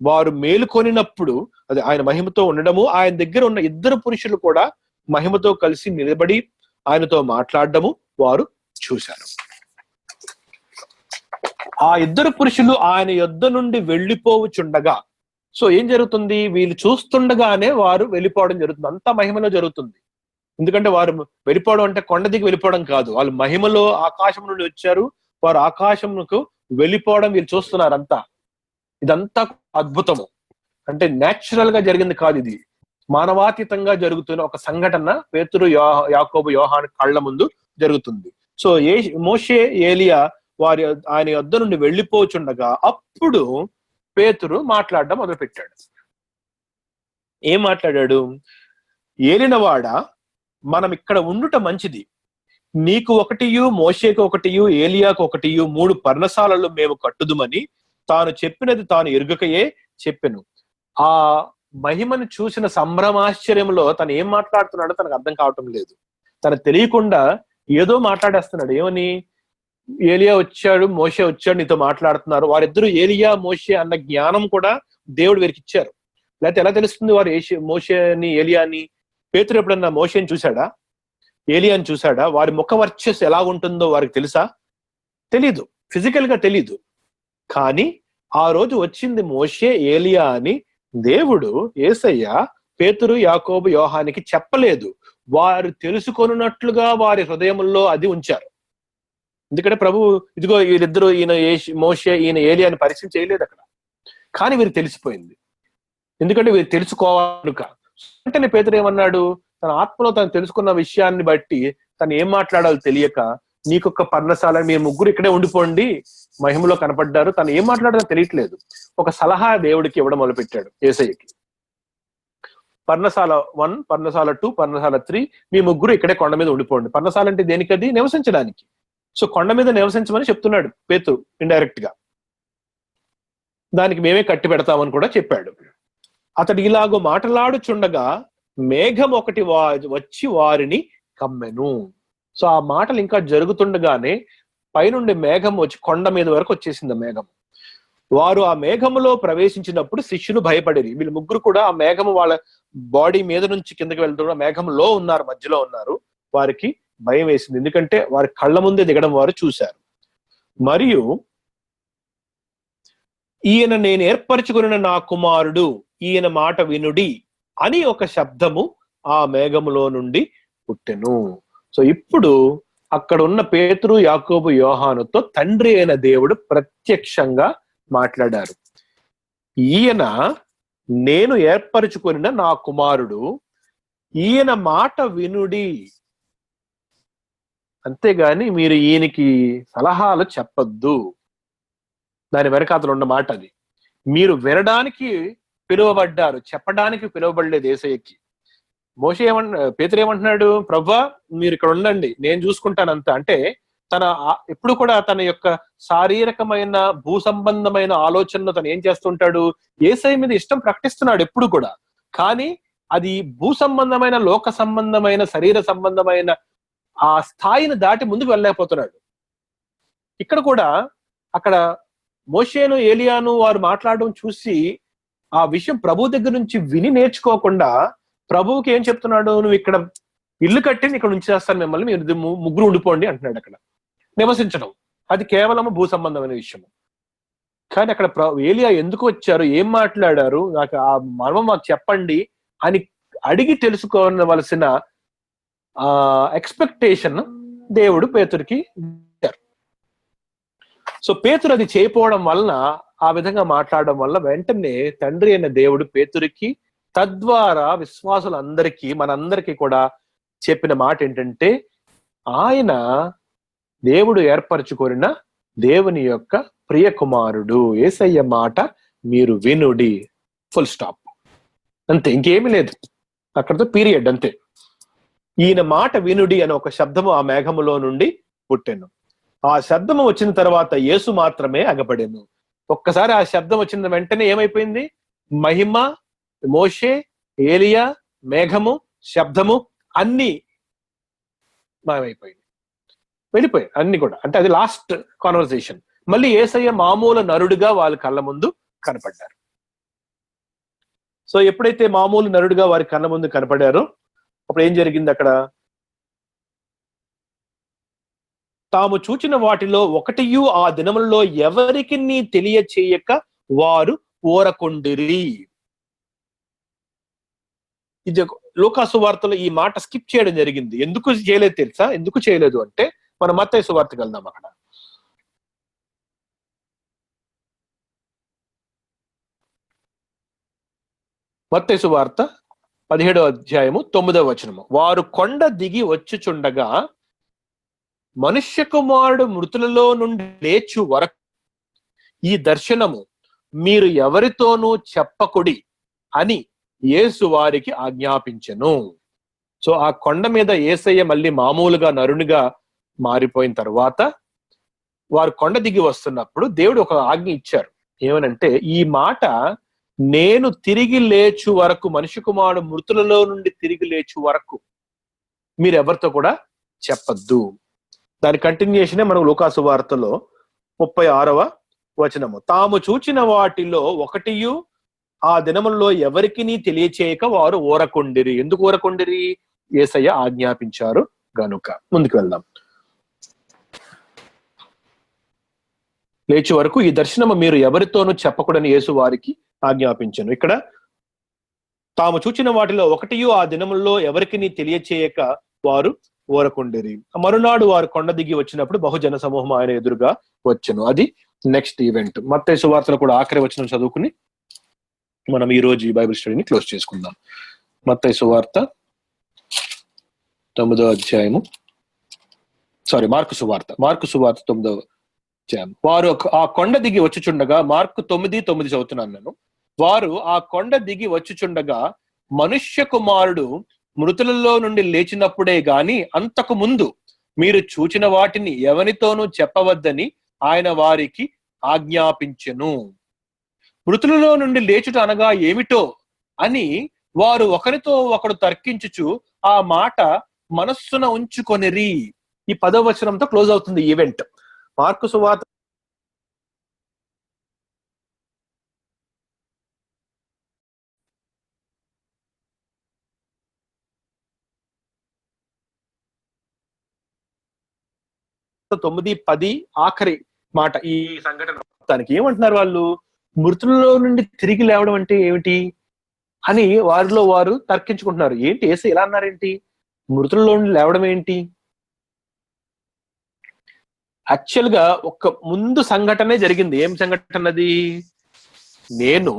Speaker 1: వారు మేలుకొనినప్పుడు అది ఆయన మహిమతో ఉండడము, ఆయన దగ్గర ఉన్న ఇద్దరు పురుషులు కూడా మహిమతో కలిసి నిలబడి ఆయనతో మాట్లాడడము వారు చూశారు. ఆ ఇద్దరు పురుషులు ఆయన యొద్ద నుండి వెళ్ళిపోవచుండగా, సో ఏం జరుగుతుంది? వీళ్ళు చూస్తుండగానే వారు వెళ్ళిపోవడం జరుగుతుంది. అంతా మహిమలో జరుగుతుంది. ఎందుకంటే వారు వెళ్ళిపోవడం అంటే కొండ దిగి వెళ్ళిపోవడం కాదు, వాళ్ళు మహిమలో ఆకాశం నుండి వచ్చారు, వారు ఆకాశంకు వెళ్ళిపోవడం వీళ్ళు చూస్తున్నారు. అంతా ఇదంతా అద్భుతము, అంటే న్యాచురల్ గా జరిగింది కాదు, ఇది మానవాతీతంగా జరుగుతున్న ఒక సంఘటన పేతురు, యాకోబు, యోహాను కళ్ళ ముందు జరుగుతుంది. సో మోషే ఏలియా ఆయన యొద్ద నుండి వెళ్ళిపోచుండగా అప్పుడు పేతురు మాట్లాడడం మొదలుపెట్టాడు. ఏం మాట్లాడాడు? ఏలినవాడా, మనం ఇక్కడ ఉండుట మంచిది. నీకు ఒకటియు, మోషేకు ఒకటియు, ఏలియాకు ఒకటియు 3 పర్ణశాలలు మేము కట్టుదుమని తాను చెప్పినది తాను ఎరుగకయే చెప్పెను. ఆ మహిమను చూసిన సంభ్రమాశ్చర్యంలో తను ఏం మాట్లాడుతున్నాడో తనకు అర్థం కావటం లేదు. తను తెలియకుండా ఏదో మాట్లాడేస్తున్నాడు. ఏమని? ఏలియా వచ్చాడు, మోషే వచ్చాడు, నీతో మాట్లాడుతున్నారు. వారిద్దరూ ఏలియా మోషే అన్న జ్ఞానం కూడా దేవుడు వీరికి ఇచ్చారు. లేకపోతే ఎలా తెలుస్తుంది వారు మోషేని ఏలియాని? పేతురు ఎప్పుడన్నా మోషేని చూశాడా? ఏలియాని చూశాడా? వారి ముఖ వర్చస్సు ఎలా ఉంటుందో వారికి తెలుసా? తెలీదు, ఫిజికల్ గా తెలీదు. కానీ ఆ రోజు వచ్చింది మోషే, ఏలియా అని దేవుడు, యేసయ్య పేతురు, యాకోబు, యోహానికి చెప్పలేదు. వారు తెలుసుకొనున్నట్లుగా వారి హృదయముల్లో అది ఉంచారు. ఎందుకంటే ప్రభు ఇదిగో వీరిద్దరూ, ఈయన మోషే, ఈయన ఏలియాని పరిచయం చేయలేదు అక్కడ. కానీ వీరికి తెలిసిపోయింది, ఎందుకంటే వీరు తెలుసుకోవాలి. వెంటనే పేతురు ఏమన్నాడు? తన ఆత్మలో తను తెలుసుకున్న విషయాన్ని బట్టి తను ఏం మాట్లాడాలో తెలియక, నీకొక పర్ణశాల, మీరు ముగ్గురు ఇక్కడే ఉండిపోండి, మహిమలో కనపడ్డారు. తను ఏం మాట్లాడాలో తెలియట్లేదు. ఒక సలహా దేవుడికి ఇవ్వడం మొదలుపెట్టాడు యేసయ్యకి. పర్ణశాల 1, పర్ణశాల 2, పర్ణశాల 3, మీ ముగ్గురు ఇక్కడే కొండ మీద ఉండిపోండి. పర్ణశాల అంటే దేనికది? నివసించడానికి. సో కొండ మీద నివసించమని చెప్తున్నాడు పేతురు ఇండైరెక్ట్ గా. దానికి మేమే కట్టి పెడతామని కూడా చెప్పాడు. అతడు ఇలాగో మాట్లాడుచుండగా మేఘం ఒకటి వచ్చి వారిని కమ్మెను. సో ఆ మాటలు ఇంకా జరుగుతుండగానే పైనుండి మేఘం వచ్చి కొండ మీద వరకు వచ్చేసింది మేఘం. వారు ఆ మేఘములో ప్రవేశించినప్పుడు శిష్యులు భయపడేది. వీళ్ళు ముగ్గురు కూడా ఆ మేఘము వాళ్ళ బాడీ మీద నుంచి కిందకి వెళ్తూ మేఘంలో ఉన్నారు, మధ్యలో ఉన్నారు. వారికి భయం వేసింది, ఎందుకంటే వారి కళ్ళ ముందే దిగడం వారు చూశారు. మరియు ఈయన నేను ఏర్పరచుకున్న నా కుమారుడు, ఈయన మాట వినుడి అని ఒక శబ్దము ఆ మేఘములో నుండి పుట్టెను. సో ఇప్పుడు అక్కడ ఉన్న పేతురు, యాకోబు, యోహానుతో తండ్రి అయిన దేవుడు ప్రత్యక్షంగా మాట్లాడారు. ఈయన నేను ఏర్పరచుకున్న నా కుమారుడు, ఈయన మాట వినుడి. అంతేగాని మీరు ఈయనకి సలహాలు చెప్పొద్దు. దాని వెనక అతను ఉన్న మాట అది. మీరు వినడానికి పిలువబడ్డారు, చెప్పడానికి పిలువబడలేదు యేసయ్యకి. మోషే పేతురు ఏమంటున్నాడు, ప్రవ్వా మీరు ఇక్కడ ఉండండి, నేను చూసుకుంటానంత. అంటే తన ఎప్పుడు కూడా తన యొక్క శారీరకమైన భూ సంబంధమైన ఆలోచనలు తను ఏం చేస్తుంటాడు, యేసయ్య మీద ఇష్టం ప్రకటిస్తున్నాడు ఎప్పుడు కూడా. కానీ అది భూ సంబంధమైన, లోక సంబంధమైన, శరీర సంబంధమైన ఆ స్థాయిని దాటి ముందుకు వెళ్ళలేకపోతున్నాడు. ఇక్కడ కూడా అక్కడ మోషేను ఏలియాను వారు మాట్లాడడం చూసి ఆ విషయం ప్రభు దగ్గర నుంచి విని నేర్చుకోకుండా ప్రభువుకి ఏం చెప్తున్నాడు, నువ్వు ఇక్కడ ఇల్లు కట్టి ఇక్కడ ఉంచేస్తాను మిమ్మల్ని, మీరు ముగ్గురు ఉండిపోండి అంటున్నాడు. అక్కడ నివసించడం అది కేవలం భూ సంబంధమైన విషయం. కానీ అక్కడ ఏలియా ఎందుకు వచ్చారు, ఏం మాట్లాడారు, నాకు ఆ మర్మం మాకు చెప్పండి అని అడిగి తెలుసుకోవలసిన ఎక్స్పెక్టేషన్ దేవుడు పేతురికి ఇచ్చారు. సో పేతురు అది చేయకపోవడం వలన, ఆ విధంగా మాట్లాడడం వల్ల వెంటనే తండ్రి అయిన దేవుడు పేతురికి తద్వారా విశ్వాసులందరికీ, మనందరికీ కూడా చెప్పిన మాట ఏంటంటే, ఆయన దేవుడు ఏర్పరచుకోరిన దేవుని యొక్క ప్రియ కుమారుడు, యేసయ్య మాట మీరు వినుడి, ఫుల్ స్టాప్, అంతే, ఇంకేమీ లేదు, అక్కడతో పీరియడ్, అంతే. ఈయన మాట వినుడి అనే ఒక శబ్దము ఆ మేఘములో నుండి పుట్టెను. ఆ శబ్దము వచ్చిన తర్వాత యేసు మాత్రమే అగపడెను. ఒక్కసారి ఆ శబ్దం వచ్చిన వెంటనే ఏమైపోయింది, మహిమ, మోషే, ఏలియా, మేఘము, శబ్దము అన్ని మాయమైపోయింది, వెళ్ళిపోయాయి అన్ని కూడా. అంటే అది లాస్ట్ కాన్వర్సేషన్. మళ్ళీ యేసయ్య మామూలు నరుడుగా వాళ్ళ కళ్ళ ముందు కనపడ్డారు. సో ఎప్పుడైతే మామూలు నరుడుగా వారి కళ్ళ ముందు కనపడారో అప్పుడు ఏం జరిగింది, అక్కడ తాము చూచిన వాటిలో ఒకటియు ఆ దినములలో ఎవరికి తెలియచేయక వారు ఊరకొండిరి. ఇది లూకా సువార్తలో ఈ మాట స్కిప్ చేయడం జరిగింది. ఎందుకు చేయలేదు తెలుసా? ఎందుకు చేయలేదు అంటే, మనం మత్తయి సువార్తకి వెళ్దాం. అక్కడ మత్తయి సువార్త 17వ అధ్యాయము 9వ వచనము. వారు కొండ దిగి వచ్చుచుండగా మనుష్య కుమారుడు మృతులలో నుండి లేచు వరకు ఈ దర్శనము మీరు ఎవరితోనూ చెప్పకుడి అని యేసు వారికి ఆజ్ఞాపించెను. సో ఆ కొండ మీద యేసయ్య మళ్ళీ మామూలుగా నరునిగా మారిపోయిన తర్వాత వారు కొండ దిగి వస్తున్నప్పుడు దేవుడు ఒక ఆజ్ఞ ఇచ్చారు. ఏమనంటే, ఈ మాట నేను తిరిగి లేచు వరకు, మనిషి కుమారుడు మృతులలో నుండి తిరిగి లేచు వరకు మీరు ఎవరితో కూడా చెప్పద్దు. దాని కంటిన్యూషనే మనం లూకా సువార్తలో 36వ వచనము. తాము చూచిన వాటిలో ఒకటియు ఆ దినముల్లో ఎవరికి తెలియచేయక వారు ఊరకొండిరి. ఎందుకు ఊరకొండిరి? యేసయ్య ఆజ్ఞాపించారు గనుక. ముందుకు వెళ్దాం. లేచి వరకు ఈ దర్శనము మీరు ఎవరితోనూ చెప్పకూడని యేసు వారికి ఆజ్ఞాపించను. ఇక్కడ తాము చూచిన వాటిలో ఒకటియు ఆ దినముల్లో ఎవరికి తెలియచేయక వారు ఊరకొండిరి. మరునాడు వారు కొండ దిగి వచ్చినప్పుడు బహుజన సమూహం ఆయన ఎదురుగా వచ్చెను. అది నెక్స్ట్ ఈవెంట్. మత్తయి సువార్తలో కూడా ఆఖరి వచనం చదువుకుని మనం ఈ రోజు ఈ బైబిల్ స్టడీని క్లోజ్ చేసుకుందాం. మత్తయి సువార్త 9వ అధ్యాయము, మార్కు సువార్త 9వ అధ్యాయం. వారు ఆ కొండ దిగి వచ్చుచుండగా, మార్కు 9:9 చదువుతున్నాను నేను. వారు ఆ కొండ దిగి వచ్చుచుండగా మనుష్య కుమారుడు మృతులలో నుండి లేచినప్పుడే గాని అంతకు ముందు మీరు చూచిన వాటిని ఎవరితోనూ చెప్పవద్దని ఆయన వారికి ఆజ్ఞాపించెను. మృతులలో నుండి లేచుట అనగా ఏమిటో అని వారు ఒకరితో ఒకడు తర్కించుచు ఆ మాట మనస్సున ఉంచుకొనిరి. ఈ 10వ వచనంతో క్లోజ్ అవుతుంది ఈవెంట్. మార్కు సువార్త 9:10 ఆఖరి మాట ఈ సంఘటన మొత్తానికి. ఏమంటున్నారు వాళ్ళు? మృతులలో నుండి తిరిగి లేవడం అంటే ఏమిటి అని వారిలో వారు తర్కించుకుంటున్నారు. ఏంటి యేసు ఇలా అన్నారేంటి? మృతులలో నుండి లేవడం ఏంటి? యాక్చువల్ గా ఒక ముందు సంఘటనే జరిగింది. ఏం సంఘటన అది? నేను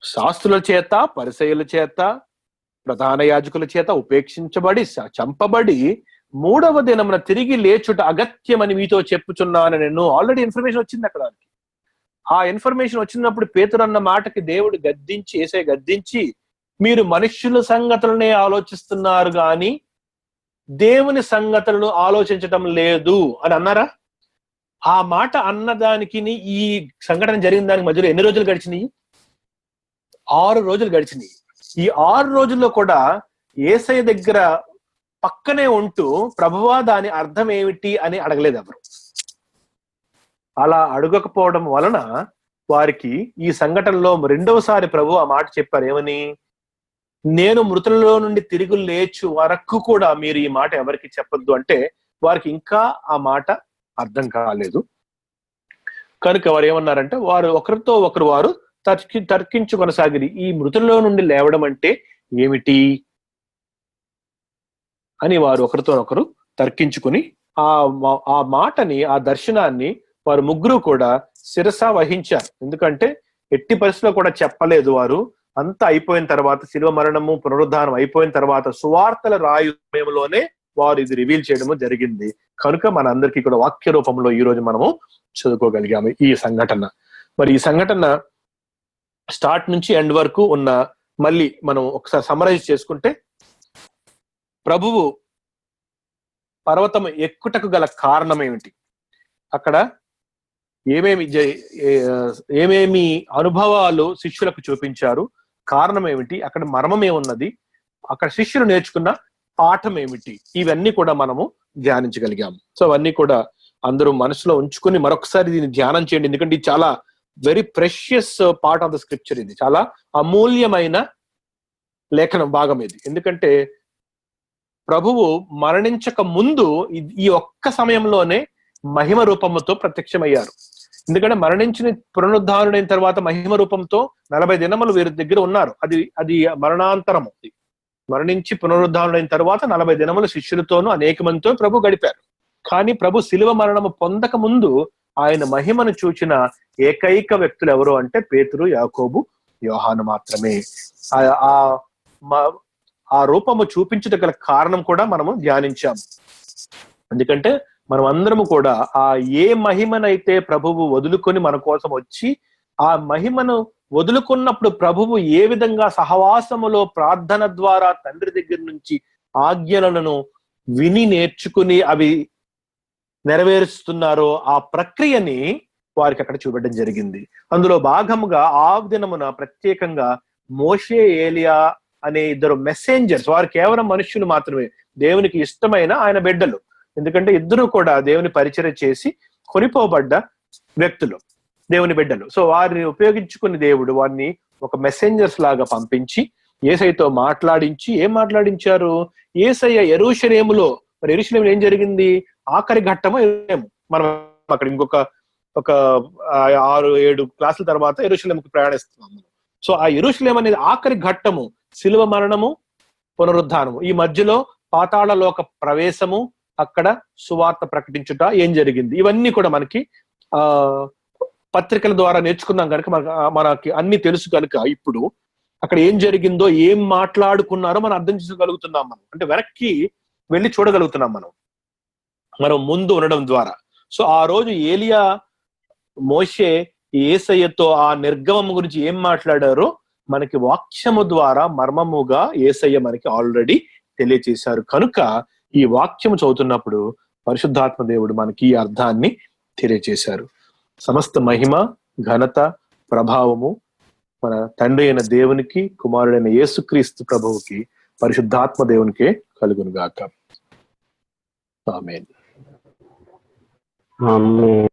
Speaker 1: శాస్త్రుల చేత, పరిసయ్యుల చేత, ప్రధాన యాజకుల చేత ఉపేక్షించబడి చంపబడి 3వ దినమున తిరిగి లేచుట అగత్యమని మీతో చెప్పుచున్నాను. నేను ఆల్రెడీ ఇన్ఫర్మేషన్ వచ్చింది అక్కడ. ఆ ఇన్ఫర్మేషన్ వచ్చినప్పుడు పేతురు అన్న మాటకి దేవుడు గద్దించి, యేసయ్య గద్దించి, మీరు మనుష్యుల సంగతులనే ఆలోచిస్తున్నారు గాని దేవుని సంగతులను ఆలోచించటం లేదు అని అన్నారా? ఆ మాట అన్నదానికి ఈ సంఘటన జరిగిన దానికి మధ్యలో ఎన్ని రోజులు గడిచినాయి? 6 రోజులు గడిచినాయి. ఈ 6 రోజుల్లో కూడా యేసయ్య దగ్గర పక్కనే ఉంటూ ప్రభువా దాని అర్థం ఏమిటి అని అడగలేదు ఎవరు. అలా అడగకపోవడం వలన వారికి ఈ సంఘటనలో రెండవసారి ప్రభు ఆ మాట చెప్పారు. ఏమని? నేను మృతులలో నుండి తిరిగి లేచు వరకు కూడా మీరు ఈ మాట ఎవరికి చెప్పొద్దు అంటే వారికి ఇంకా ఆ మాట అర్థం కాలేదు. కనుక వారు ఏమన్నారంటే, వారు ఒకరితో ఒకరు వారు తర్కించు కొనసాగిరి. ఈ మృతులలో నుండి లేవడం అంటే ఏమిటి అని వారు ఒకరితో ఒకరు తర్కించుకుని ఆ మాటని, ఆ దర్శనాన్ని వారు ముగ్గురు కూడా శిరస వహించారు. ఎందుకంటే ఎట్టి పరిస్థితిలో కూడా చెప్పలేదు వారు. అంతా అయిపోయిన తర్వాత, శిలువ మరణము పునరుద్ధానం అయిపోయిన తర్వాత సువార్తల రాయు సమయంలోనే వారు ఇది రివీల్ చేయడము జరిగింది. కనుక మన అందరికీ కూడా వాక్య రూపంలో ఈ రోజు మనము చదువుకోగలిగాము ఈ సంఘటన. మరి ఈ సంఘటన స్టార్ట్ నుంచి ఎండ్ వరకు ఉన్న, మళ్ళీ మనం ఒకసారి సమరైజ్ చేసుకుంటే, ప్రభువు పర్వతం ఎక్కుటకు గల కారణం ఏమిటి, అక్కడ ఏమేమి అనుభవాలు శిష్యులకు చూపించారు, కారణం ఏమిటి, అక్కడ మర్మం ఏమున్నది, అక్కడ శిష్యులు నేర్చుకున్న పాఠం ఏమిటి, ఇవన్నీ కూడా మనము ధ్యానించగలిగాము. సో అవన్నీ కూడా అందరూ మనసులో ఉంచుకుని మరొకసారి దీన్ని ధ్యానం చేయండి. ఎందుకంటే ఇది చాలా very precious part of the scripture. ఇది చాలా అమూల్యమైన లేఖనం భాగం ఇది. ఎందుకంటే ప్రభువు మరణించక ముందు ఈ ఒక్క సమయంలోనే మహిమ రూపంతో ప్రత్యక్షమయ్యారు. ఎందుకంటే మరణించిన పునరుద్ధారుడైన తర్వాత మహిమ రూపంతో 40 దినములు వీరి దగ్గర ఉన్నారు. అది మరణాంతరము. మరణించి పునరుద్ధారుడైన తర్వాత 40 దినములు శిష్యులతోనూ అనేక మందితో ప్రభు గడిపారు. కానీ ప్రభు శిలువ మరణము పొందక ముందు ఆయన మహిమను చూచిన ఏకైక వ్యక్తులు ఎవరు అంటే పేతురు, యాకోబు, యోహాను మాత్రమే. ఆ రూపము చూపించుట గల కారణం కూడా మనము ధ్యానించాము. ఎందుకంటే మనం అందరము కూడా ఆ ఏ మహిమనైతే ప్రభువు వదులుకొని మన కోసం వచ్చి, ఆ మహిమను వదులుకున్నప్పుడు ప్రభువు ఏ విధంగా సహవాసములో ప్రార్థన ద్వారా తండ్రి దగ్గర నుంచి ఆజ్ఞలను విని నేర్చుకుని అవి నెరవేరుస్తున్నారో ఆ ప్రక్రియని వారికి అక్కడ చూపెట్టడం జరిగింది. అందులో భాగముగా ఆ దినమున ప్రత్యేకంగా మోషే, ఏలియా అనే 2 మెసెంజర్స్, వారు కేవలం మనుష్యులు మాత్రమే, దేవునికి ఇష్టమైన ఆయన బిడ్డలు. ఎందుకంటే ఇద్దరు కూడా దేవుని పరిచర్య చేసి కొనిపోబడ్డ వ్యక్తులు, దేవుని బిడ్డలు. సో వారిని ఉపయోగించుకుని దేవుడు వారిని ఒక మెసెంజర్స్ లాగా పంపించి యేసయ్యతో మాట్లాడించి, ఏం మాట్లాడించారు? యేసయ్య యెరూషలేములో, మరి యెరూషలేములో ఏం జరిగింది? ఆఖరి ఘట్టము యెరూషలేము. మనం అక్కడ ఇంకొక 6-7 క్లాసుల తర్వాత యెరూషలేముకి ప్రయాణిస్తున్నాము. సో ఆ యెరూషలేము అనేది ఆఖరి ఘట్టము, శిలువ మరణము, పునరుద్ధానము. ఈ మధ్యలో పాతాళ లోక ప్రవేశము, అక్కడ సువార్త ప్రకటించుట ఏం జరిగింది, ఇవన్నీ కూడా మనకి పత్రికల ద్వారా నేర్చుకున్నాం కనుక మనకి అన్ని తెలుసు కనుక ఇప్పుడు అక్కడ ఏం జరిగిందో, ఏం మాట్లాడుకున్నారో మనం అర్థం చేసుకోగలుగుతున్నాం. మనం అంటే వెనక్కి వెళ్ళి చూడగలుగుతున్నాం మనం ముందు ఉండడం ద్వారా. సో ఆ రోజు ఏలియా, మోషే యేసయ్యతో ఆ నిర్గమం గురించి ఏం మాట్లాడారో మనకి వాక్యము ద్వారా మర్మముగా యేసయ్య మనకి ఆల్రెడీ తెలియచేశారు. కనుక ఈ వాక్యము చదువుతున్నప్పుడు పరిశుద్ధాత్మ దేవుడు మనకి ఈ అర్థాన్ని తెలియచేశారు. సమస్త మహిమ, ఘనత, ప్రభావము మన తండ్రి అయిన దేవునికి, కుమారుడైన యేసుక్రీస్తు ప్రభువుకి, పరిశుద్ధాత్మ దేవునికే కలుగును గాక. ఆమేన్.
Speaker 2: ఆమేన్.